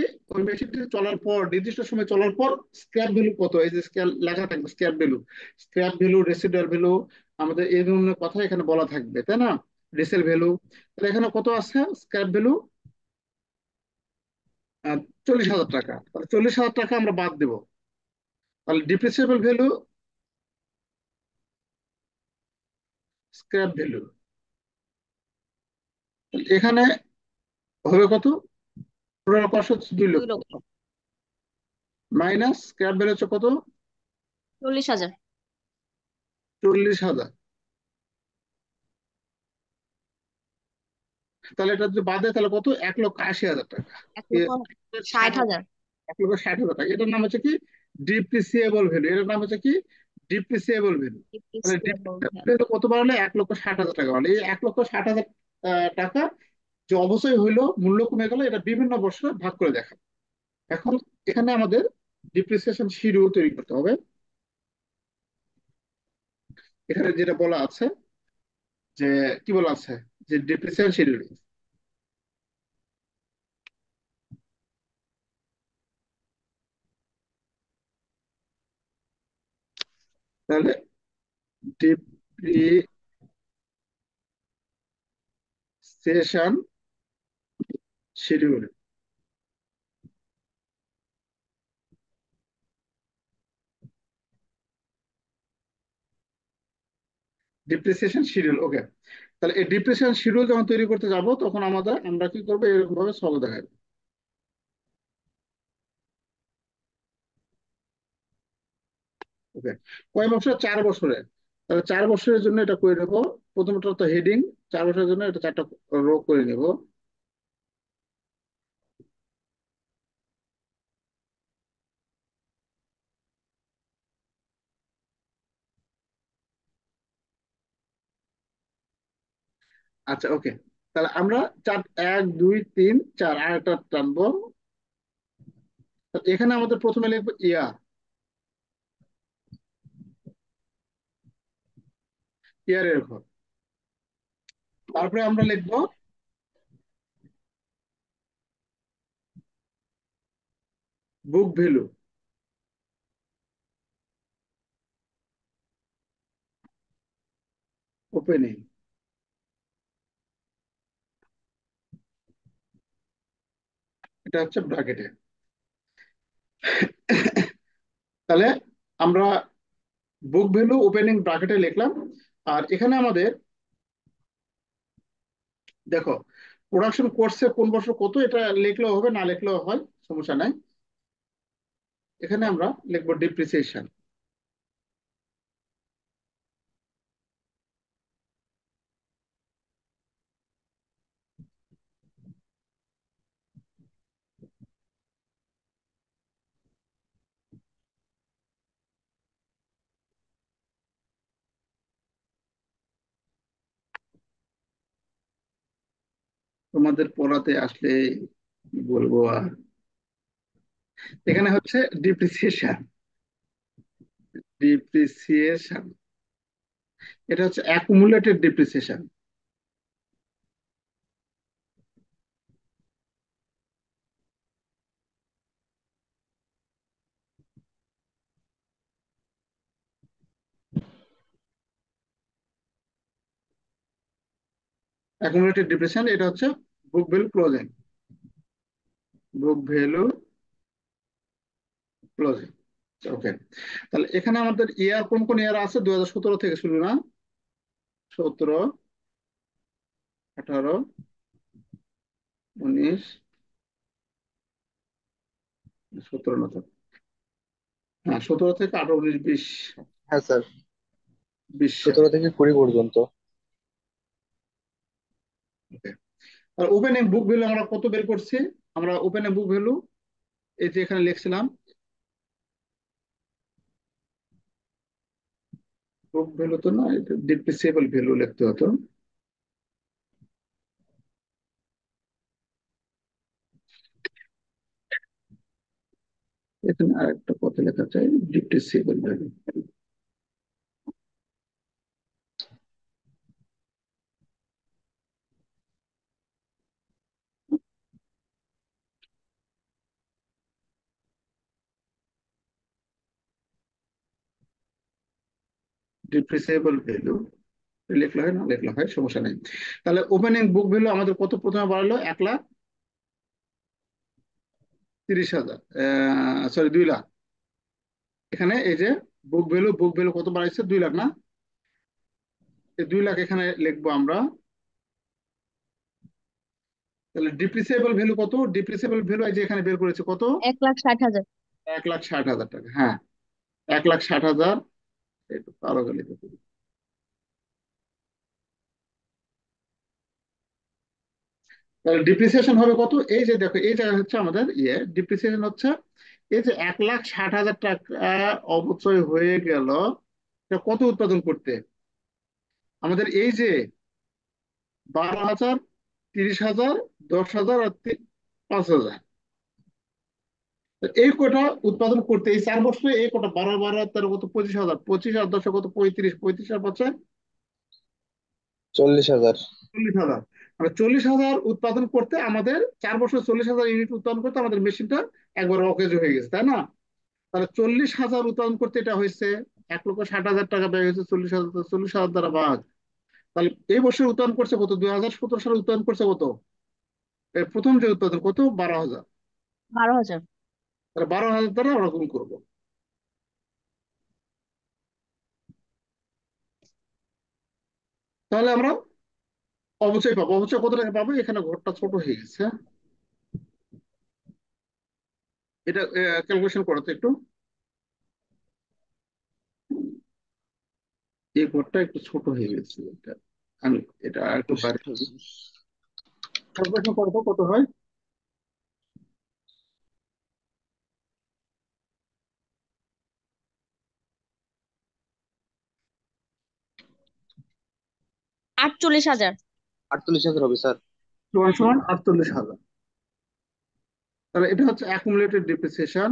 চলার পর, নির্দিষ্ট সময় চলার পর স্ক্র্যাপ ভ্যালু কত, এই যে স্ক্র্যাপ লেখা থাকবে, স্ক্র্যাপ ভ্যালু, রেসিডুয়াল ভ্যালু, আমাদের এই ধরনের কথা এখানে বলা থাকবে, তাই না? Resale value. তাহলে এখানে কত আছে, স্ক্র্যাপ ভ্যালু 40,000 টাকা, তাহলে 40,000 টাকা আমরা বাদ দেবো। তাহলে ডিপ্রিসিয়েবল ভ্যালু, স্ক্র্যাপ ভ্যালু, এখানে হবে কত, টোটাল কস্ট হচ্ছে দুই দুই lakh lakh minus scrap value হচ্ছে কত, 40,000। 40,000। তাহলে এটা যদি বাদে তাহলে কত, 1,80,000 টাকা। এক এ লক্ষ ষাট ষাট হাজার হাজার 1,60,000 টাকা, এটার নাম হচ্ছে কি ডিপ্রিসিয়েবল ভ্যালু, এটার নাম হচ্ছে কি ডিপ্রিসিয়েবল ভ্যালু। তাহলে ডিপ্রিসিয়েবল। ডিপ্রিসিয়েবল ভ্যালু কত বাড়লে, 1,60,000 টাকা বাড়লে, এই 1,60,000 টাকা যে অবশ্যই হইলো, মূল্য কমে গেল, এটা বিভিন্ন বছরে ভাগ করে দেখা। এখন এখানে আমাদের ডিপ্রিসিয়েশন শিডিউল তৈরি করতে হবে। এখানে যেটা বলা আছে, যে কি বলা আছে, যে ডিপ্রিসিয়েশন শিডিউল, তাহলে ডিপ্রিসিয়েশন শিডিউল, ডিপ্রিসিয়েশন শিডিউল, ওকে। তাহলে এই ডিপ্রিসিয়েশন শিডিউল যখন তৈরি করতে যাব তখন আমরা কি করবো, এরকম ভাবে সলভ দেখাবো। ওকে, কয় বছর? 4 বছরে। তাহলে 4 বছরের জন্য এটা করে নেবো। প্রথমটা তো হেডিং, 4 বছরের জন্য এটা 4টা রো করে নেব। আচ্ছা, ওকে। তাহলে আমরা 1 2 3 4 আর একটা টানবো। তো এখানে আমাদের প্রথমে লিখবো ইয়ারের ঘর। তারপরে আমরা লিখবো বুক ভ্যালু, ওপেনিং। এটা হচ্ছে ব্র্যাকেটে। তাহলে আমরা বুক ভ্যালু ওপেনিং ব্র্যাকেটে লিখলাম। আর এখানে আমাদের দেখো, প্রোডাকশন কোর্সে কোন বছর কত, এটা লিখলেও হবে, না লিখলেও হয়, সমস্যা নাই। এখানে আমরা লিখবো ডিপ্রিসিয়েশন। তোমাদের পড়াতে আসলে কি বলবো আর, এখানে হচ্ছে ডিপ্রিসিয়েশন। ডিপ্রিসিয়েশন এটা হচ্ছে অ্যাকুমুলেটেড ডিপ্রিসিয়েশন। অ্যাকুমুলেটেড ডিপ্রিসিয়েশন এটা হচ্ছে book value closing. Book value closing, okay. তাহলে এখানে আমাদের ইয়ার কোন কোন ইয়ার আছে? 2017 থেকে শুরু না? 17, 18, 19, 17 না তো, হ্যাঁ 17 থেকে 18, 19, 20, হ্যাঁ স্যার, 20 সাল। 17 থেকে 20 পর্যন্ত। ওকে, আর ওপেনিং বুক ভ্যালু আমরা কত বের করছি? আমরা ওপেনিং বুক ভ্যালু এই যে এখানে লিখছিলাম, বুক ভ্যালু তো না, এটা ডিপ্রিসিয়েবল ভ্যালু লিখতে হতো। এখানে আরেকটা কথা লেখা চাই, ডিপ্রিসিয়েবল ভ্যালু। ডিপ্রিসিয়েবল ভ্যালু লিখলে হয়, না লিখলে হয়, সমস্যা নেই। তাহলে ওপেনিং বুক ভ্যালু আমাদের কত প্রথমে বাড়লো? 1,30,000, সরি 2 লাখ। এখানে এই যে বুক ভ্যালু কত বাড়াইছে? 2 লাখ না? এই 2 লাখ এখানে লিখবো আমরা। তাহলে ডিপ্রিসিয়েবল ভ্যালু কত? ডিপ্রিসিয়েবল ভ্যালু এই যে এখানে বের করেছে কত? 1,60,000। 1,60,000 টাকা, হ্যাঁ। 1,60,000, একটু কালো গালিতে করি। তাহলে ডিপ্রিসিয়েশন হবে কত? এই যে দেখো, এই জায়গায় হচ্ছে আমাদের ডিপ্রিসিয়েশন হচ্ছে এই যে 1,60,000 টাকা অবচয় হয়ে গেল। এটা কত উৎপাদন করতে? আমাদের এই যে 12,000, 30,000, 10,000 আর 5,000, এই কোটা উৎপাদন করতে এই 4 বছরে এই কোটা 12, 12, 13 কত? 25,000, 25 আর 10 কত? 35, 35 আর 5 40,000। 40,000। মানে 40,000 উৎপাদন করতে আমাদের 4 বছর 40,000 ইউনিট উৎপাদন করতে আমাদের মেশিনটা একবার অকেজ হয়ে গেছে, তাই না? তাহলে 40,000 উৎপাদন করতে এটা হয়েছে 1,60,000 টাকা ব্যয় হয়েছে। 40,000, 40,000 দ্বারা ভাগ। তাহলে এই বছর উৎপাদন করছে কত? 2017 সালে উৎপাদন করছে কত? এই প্রথম যে উৎপাদন কত? 12,000। 12,000। তাহলে 12,000 দ্বারা আমরা গুণ করবো। তাহলে আমরা অবচয় পাবো। অবচয় কত টাকা পাবো? এখানে ঘরটা ছোট হয়ে গেছে, এটা ক্যালকুলেশন করো তো একটু। এই ঘরটা একটু ছোট হয়ে গেছে, এটা আমি এটা আর একটু বাড়ি বুঝতেছি। ক্যালকুলেশন করো তো কত হয়। 48,000। 48,000 হবে স্যার। সমান সমান 48,000। তাহলে এটা হচ্ছে অ্যাকুমুলেটেড ডিপ্রিসিয়েশন,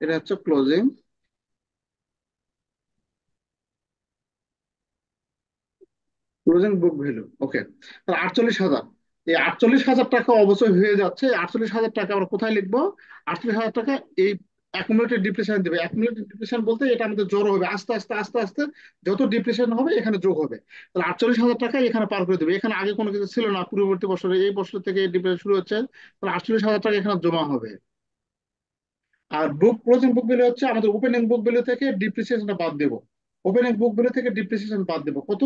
এটা হচ্ছে ক্লোজিং ক্লোজিং বুক ভ্যালু। ওকে, তাহলে 48,000, এই 48,000 টাকা অবশ্যই হয়ে যাচ্ছে। 48,000 টাকা আমরা কোথায় লিখবো? 48,000 টাকা এই অ্যাকুমুলেটেড ডিপ্রিসিয়েশন দেবে। অ্যাকুমুলেটেড ডিপ্রিসিয়েশন বলতে এটা আমাদের জড়ো হবে, আস্তে আস্তে আস্তে আস্তে যত ডিপ্রিসিয়েশন হবে এখানে যোগ হবে। তাহলে 48,000 টাকা এখানে পার করে দেবে। এখানে আগে কোনো কিছু ছিল না, পূর্ববর্তী বছরে, এই বছর থেকে ডিপ্রিসিয়েশন শুরু হচ্ছে। তাহলে 48,000 টাকা এখানে জমা হবে। আর বুক ক্লোজিং বুক ভ্যালু হচ্ছে আমাদের ওপেনিং বুক ভ্যালু থেকে ডিপ্রিসিয়েশনটা বাদ দেবো। ওপেনিং বুক ভ্যালু থেকে ডিপ্রিসিয়েশন বাদ দেবো, কত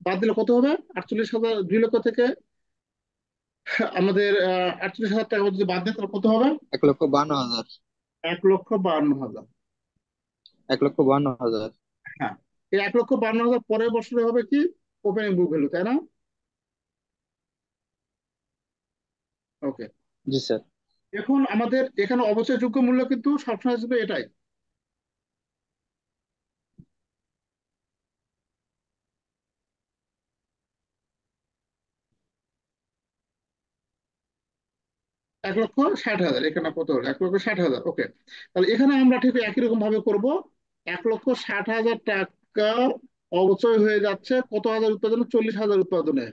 বাদ দিলে কত হবে? 48,000, 2 লক্ষ থেকে আমাদের 48,000 টাকা যদি বাদ দেয় তাহলে কত হবে? 1,52,000। 1,52,000। 1,52,000। হ্যাঁ, এই 1,52,000 পরের বছরে হবে কি? ওপেনিং বুক ভ্যালু, তাই না? ওকে, জি স্যার। এখন আমাদের এখানে অবচয়যোগ্য মূল্য কিন্তু সবসময় আসবে এটাই, 1,60,000। এখানে কত হলো? 1,60,000। ওকে, তাহলে এখানে আমরা ঠিক একই রকম ভাবে করব। 1,60,000 টাকা অবচয় হয়ে যাচ্ছে কত হাজার উৎপাদনে? 40,000 উৎপাদনে।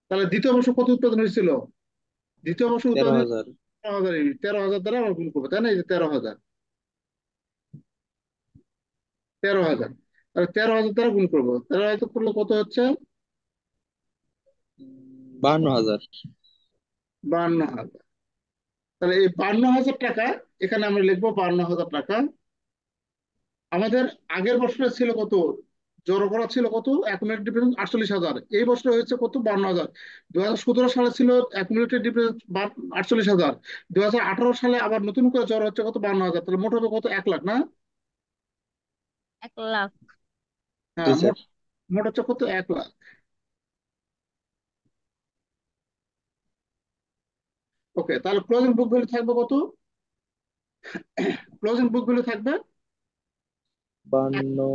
তাহলে দ্বিতীয় বর্ষ কত উৎপাদন হয়েছিল? দ্বিতীয় বর্ষ উৎপাদন 13,000। 13,000 ইউনিট। 13,000 দ্বারা আমরা গুণ করবো, তাই না? এই যে 13,000, 13,000, তাহলে 13,000 দ্বারা গুণ করবো। 13,000 করলে কত হচ্ছে? 52,000। 52,000। তাহলে এই 52,000 টাকা এখানে আমরা লিখবো 52,000 টাকা। আমাদের আগের বছরে ছিল কত? জড়ো করা ছিল কত? Accumulated difference 48,000। এই বছরে হয়েছে কত? 52,000। 2017 সালে ছিল অ্যাকুমুলেটেড ডিফারেন্স 48,000। 2018 সালে আবার নতুন করে জড়ো হচ্ছে কত? 52,000। তাহলে মোট হবে কত? 1,00,000 না? 1 লাখ। জি হ্যাঁ, মোট স্যার। মোট হচ্ছে কত? 1,00,000। ওকে, তাহলে ক্লোজিং বুক ভ্যালু থাকবে কত? ক্লোজিং বুক ভ্যালু থাকবে 52।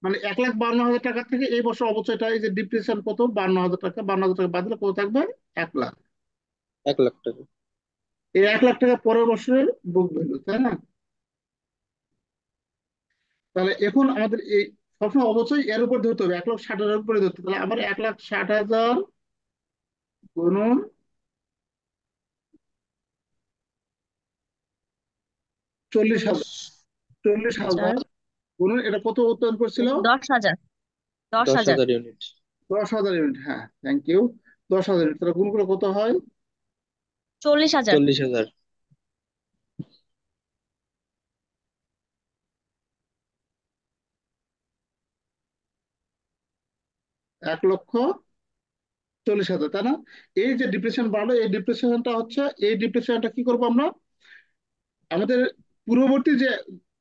মানে 1,52,000 টাকা থেকে এই বছর অবচয়টা, এই যে ডিপ্রিসিয়েশন কত? 52,000 টাকা। 52,000 টাকা বাদ দিলে কত থাকবে? 1,00,000। 1,00,000 টাকা। এই 1,00,000 টাকা পরের বছরের বুক ভ্যালু, তাই না? তাহলে এখন আমাদের এই সবসময় অবশ্যই এর উপর ধরতে হবে, 1,60,000 উপরে ধরতে হবে। তাহলে আমার 1,60,000 গুণন 40,000, 40,000 হাজার। গুণন এটা কত উৎপাদন করছিল? 10,000। 10,000। 10,000 ইউনিট। 10,000 ইউনিট। হ্যাঁ, থ্যাংক ইউ। 10,000 ইউনিট, তাহলে গুণ করে কত হয়? 40,000। 40,000। 1,40,000, তাই না? এই যে ডিপ্রেশন বাড়লো, এই ডিপ্রেশনটা হচ্ছে, এই ডিপ্রেশনটা কি করবো আমরা? আমাদের পূর্ববর্তী যে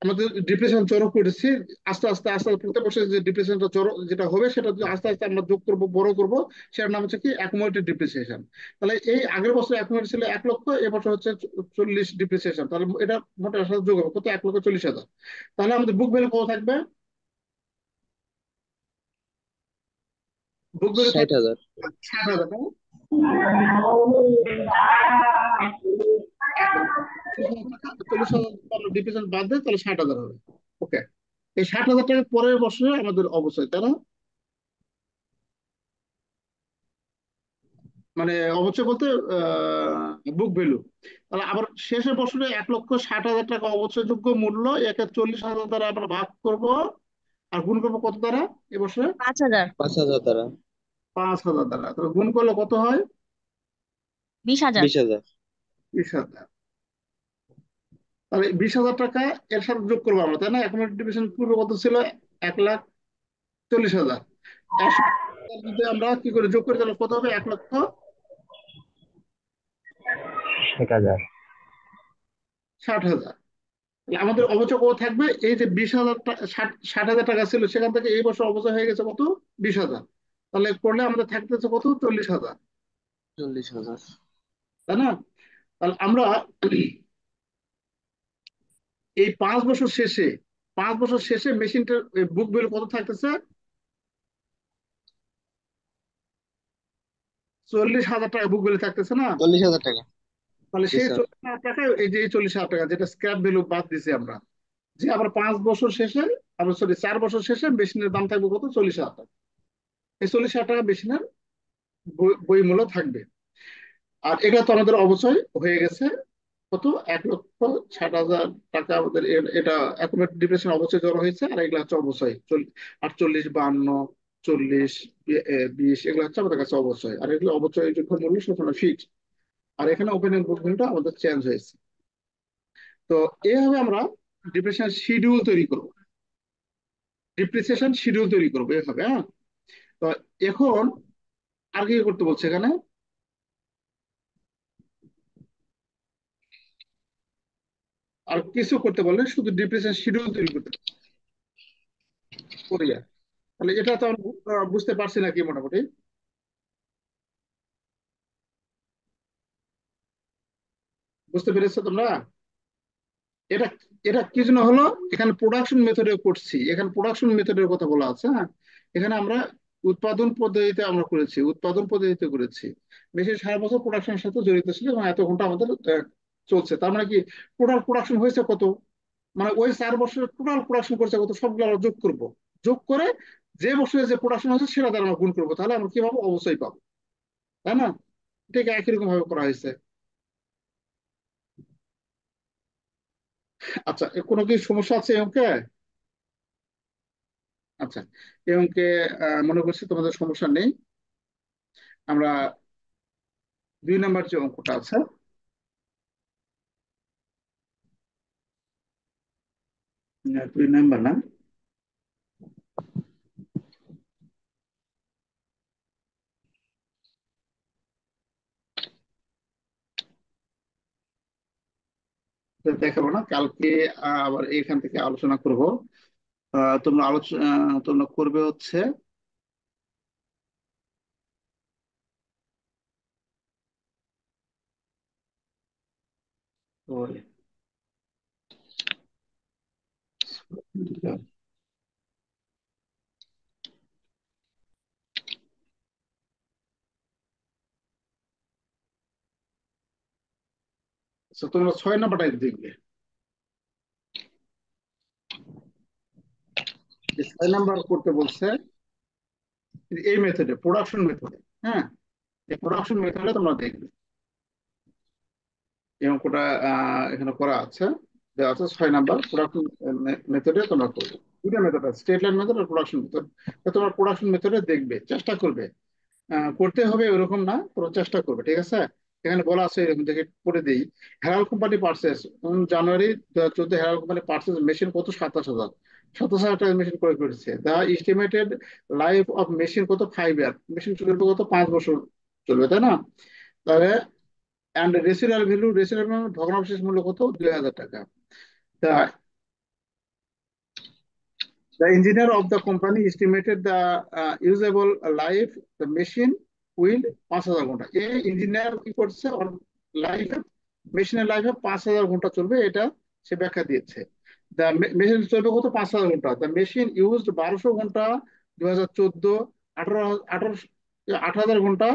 আমাদের ডিপ্রেশন জড়ো করেছি, আস্তে আস্তে আস্তে আস্তে প্রত্যেক বছর যে ডিপ্রেশনটা জড়ো যেটা হবে সেটা যদি আস্তে আস্তে আমরা যোগ করবো, বড় করবো, সেটার নাম হচ্ছে কি? Accumulated depreciation. তাহলে এই আগের বছর অ্যাকুমুলেট ছিল 1,00,000, এবছর হচ্ছে 40 ডিপ্রিসিয়েশন। তাহলে এটা মোটের সাথে যোগ হবে কত? 1,40,000। তাহলে আমাদের বুক ভ্যালু কত থাকবে? বুক ভ্যালু থাকবে 60,000। 60,000, তাই না? এখন 40,000 ডিপ্রেশন বাদ দেয়, তাহলে 60,000 হবে। ওকে, এই 60,000 টাকা পরের বছরে আমাদের অবশ্যই, তাই না? মানে অবশ্যই বলতে বুক ভ্যালু। তাহলে আবার শেষের বছরে 1,60,000 টাকা অবশ্যযোগ্য মূল্য, একে 40,000 দ্বারা আমরা ভাগ করব, আর গুণ করবো কত দ্বারা এবছরে? 5,000। 5,000 দ্বারা। 5,000 দ্বারা। তাহলে গুণ করলে কত হয়? 20,000। 20,000। 20,000। তাহলে 20,000 টাকা এর সাথে যোগ করবো আমরা, তাই না? এখন ডিভিশন পূর্বে কত ছিল? 1,40,000। 40,000। 100,000 যদি আমরা কি করে যোগ করি তাহলে কত হবে? 1,60,000। আমাদের অবচয় কত থাকবে? এই যে 20,000 টাকা, 60,000 টাকা ছিল, সেখান থেকে এই বছর অবচয় হয়ে গেছে কত? 20,000। তাহলে করলে আমাদের থাকতেছে কত? 40,000, 40,000। তাই না? তাহলে আমরা এই 5 বছর শেষে, 5 বছর শেষে মেশিনটার বুক ভ্যালু কত থাকতেছে? 40,000 টাকা বুক ভ্যালু থাকতেছে না? 40,000 টাকা। তাহলে জি সেই স্যার। 40,000 টাকায় এই যে এই 40,000 টাকা যেটা স্ক্র্যাপ ভ্যালু বাদ দিছি আমরা, যে আবার 5 বছর শেষে, আমরা সরি 4 বছর শেষে মেশিনের দাম থাকবে কত? 40,000 টাকা। এই 40,000 টাকা মেশিনের বই মূল্য থাকবে। আর এটা তো আমাদের অবচয় হয়ে গেছে কত? 1,60,000 টাকা আমাদের এটা অ্যাকুমুলেটেড ডিপ্রেশন অবচয় জড়ো হয়েছে। আর এগুলো হচ্ছে অবচয় 48, 52, 40, 20, এগুলো হচ্ছে আমাদের কাছে অবচয়। আর এগুলো অবচয় যোগ্য মূল্য সবসময় ফিক্সড। আর এখানে ওপেনিং বুক ভ্যালুটা আমাদের চেঞ্জ হয়েছে। তো এইভাবে আমরা ডিপ্রেশন শিডিউল তৈরি করবো, ডিপ্রিসিয়েশন শিডিউল তৈরি করবো এভাবে। হ্যাঁ, তো এখন আর কি করতে বলছে এখানে? আর কিছু করতে বললে, শুধু ডিপ্রিসিয়েশন শিডিউল তৈরি করতে করি। তাহলে এটা তো আমরা বুঝতে পারছি নাকি মোটামুটি? বুঝতে পেরেছো তোমরা? এটা এটা কি জন্য হলো? এখানে প্রোডাকশন মেথডে করছি, এখানে প্রোডাকশন মেথডের কথা বলা আছে। হ্যাঁ, এখানে আমরা উৎপাদন পদ্ধতিতে আমরা করেছি, উৎপাদন পদ্ধতিতে করেছি। বেশি সারা বছর প্রোডাকশনের সাথে জড়িত ছিল এবং এত ঘন্টা আমাদের চলছে। তার মানে কি, টোটাল প্রোডাকশন হয়েছে কত? মানে ওই 4 বছরের টোটাল প্রোডাকশন করছে কত, সবগুলো আমরা যোগ করব। যোগ করে যে বছরে যে প্রোডাকশন হয়েছে সেটা দ্বারা আমরা গুণ করবো, তাহলে আমরা কি পাবো? অবশ্যই পাবো, তাই না? ঠিক একই রকম ভাবে করা হয়েছে। আচ্ছা, কোনো কি সমস্যা আছে এই অঙ্কে? আচ্ছা, এই অঙ্কে মনে করছি তোমাদের সমস্যা নেই। আমরা 2 নম্বর যে অঙ্কটা আছে, না, 2 নম্বর না, এটা দেখাবো না, কালকে আবার এখান থেকে আলোচনা করব। তোমরা আলোচনা, তোমরা করবে হচ্ছে ওই, আচ্ছা, তোমরা 6 নম্বরটাই দেখবে। 6 নম্বর করতে বলছে এই মেথডে, প্রোডাকশন মেথডে। হ্যাঁ, এই প্রোডাকশন মেথডে তোমরা দেখবে এই অঙ্কটা এখানে করা আছে, দেওয়া আছে 6 নম্বর প্রোডাকশন মেথডে তোমরা করবে। 2টা মেথড আছে, স্টেট লাইন মেথড আর প্রোডাকশন মেথড। তোমরা প্রোডাকশন মেথডে দেখবে, চেষ্টা করবে। করতে হবে এরকম না, তোমরা চেষ্টা করবে, ঠিক আছে? এখানে বলা আছে এরকম, দেখে পড়ে দিই। হেরাল কোম্পানি পার্সেস, জানুয়ারি 2014, হেরাল কোম্পানি পার্সেস মেশিন কত? 27,000। 27,000 টাকা মেশিন ক্রয় করেছে। দা এস্টিমেটেড লাইফ অফ মেশিন কত? 5 ইয়ার। মেশিন চলবে কত? 5 বছর চলবে, তাই না? তাহলে অ্যান্ড রেসিডুয়াল ভ্যালু, রেসিডুয়াল ভগ্নাবশেষ মূল্য কত? 2,000 টাকা। তা the engineer of the company estimated the usable life the machine will 5,000 ঘন্টা। এই ইঞ্জিনিয়ার কি করছে? ওর লাইফে, মেশিনের লাইফে 5,000 ঘন্টা চলবে, এটা সে ব্যাখ্যা দিয়েছে। দ্য মেশিন চলবে কত? 5,000 ঘন্টা। দ্য মেশিন ইউজড 1,200 ঘন্টা 2014, 8,000 ঘন্টা,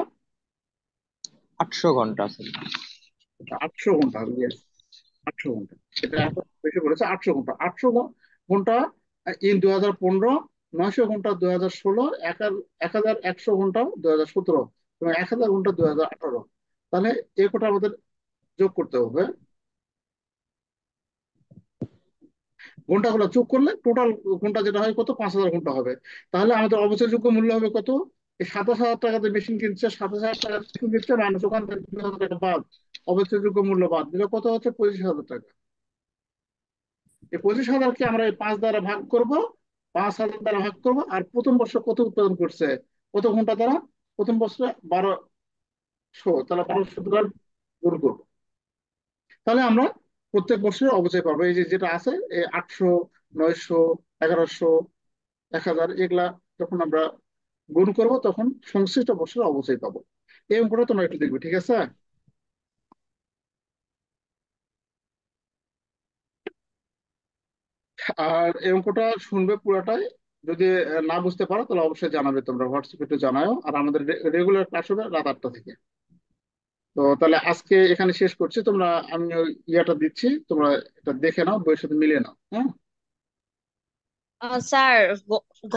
800 ঘন্টা আছে। 800 ঘন্টা, ইয়েস, 800 ঘন্টা। এটা এত বেশি করেছে, 800 ঘন্টা, 800 ঘন্টা ইন 2015, 900 ঘন্টা 2016, 1,100 ঘন্টা 2017 এবং 1,000 ঘন্টা 2018। তাহলে এ কটা আমাদের যোগ করতে হবে। ঘন্টাগুলো যোগ করলে টোটাল ঘন্টা যেটা হয় কত? 5,000 ঘন্টা হবে। তাহলে আমাদের অবচয়যোগ্য মূল্য হবে কত? এই 27,000 টাকাতে মেশিন কিনছে, 27,000 টাকা মেশিন কিনছে, মানুষ ওখান থেকে 2,000 টাকা বাদ, অবচয়যোগ্য মূল্য বাদ দিলে কত হচ্ছে? 25,000 টাকা। এই 25,000কে আমরা এই 5 দ্বারা ভাগ করব, 5,000 দ্বারা ভাগ করবো, আর প্রথম বর্ষ কত উৎপাদন করছে, কত ঘন্টা দ্বারা, প্রথম বছরে 1200, তাহলে 1200 দ্বারা গুণ করবো। তাহলে আমরা প্রত্যেক বছরের অবচয় পাবো। এই যে যেটা আছে, এই 800, 900, 1100, 1000, এগুলা যখন আমরা গুণ করব তখন সংশ্লিষ্ট বছরের অবচয় পাবো। এই অঙ্কটা তোমরা একটু দেখবে, ঠিক আছে? আর এই অঙ্কটা শুনবে পুরাটাই। যদি না বুঝতে পারো তাহলে অবশ্যই জানাবে, তোমরা হোয়াটসঅ্যাপে একটু জানাও। আর আমাদের রেগুলার ক্লাস হবে রাত 8টা থেকে। তো তাহলে আজকে এখানে শেষ করছি। তোমরা, আমি ওই ইয়াটা দিচ্ছি, তোমরা এটা দেখে নাও, বইয়ের সাথে মিলিয়ে নাও, হ্যাঁ? স্যার,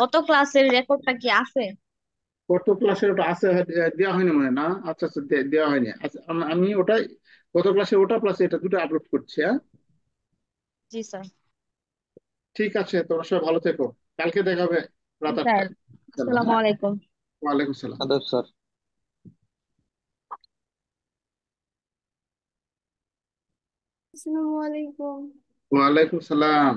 গত ক্লাসের রেকর্ডটা কি আছে? কত ক্লাসের ওটা আছে, দেওয়া হয়নি মনে হয় না। আচ্ছা আচ্ছা, দেওয়া হয়নি। আচ্ছা, আমি ওটাই, গত ক্লাসে ওটা প্লাস এটা দুটো আপলোড করছি, হ্যাঁ? জি স্যার। ঠিক আছে, তোমরা সবাই ভালো থেকো। কালকে দেখা হবে জি রাত স্যার। 8টায়। চলো, আসসালামু হ্যাঁ। আলাইকুম। ওয়ালাইকুম সালাম। আদাব স্যার। আসসালামু আলাইকুম। ওয়ালাইকুম সালাম।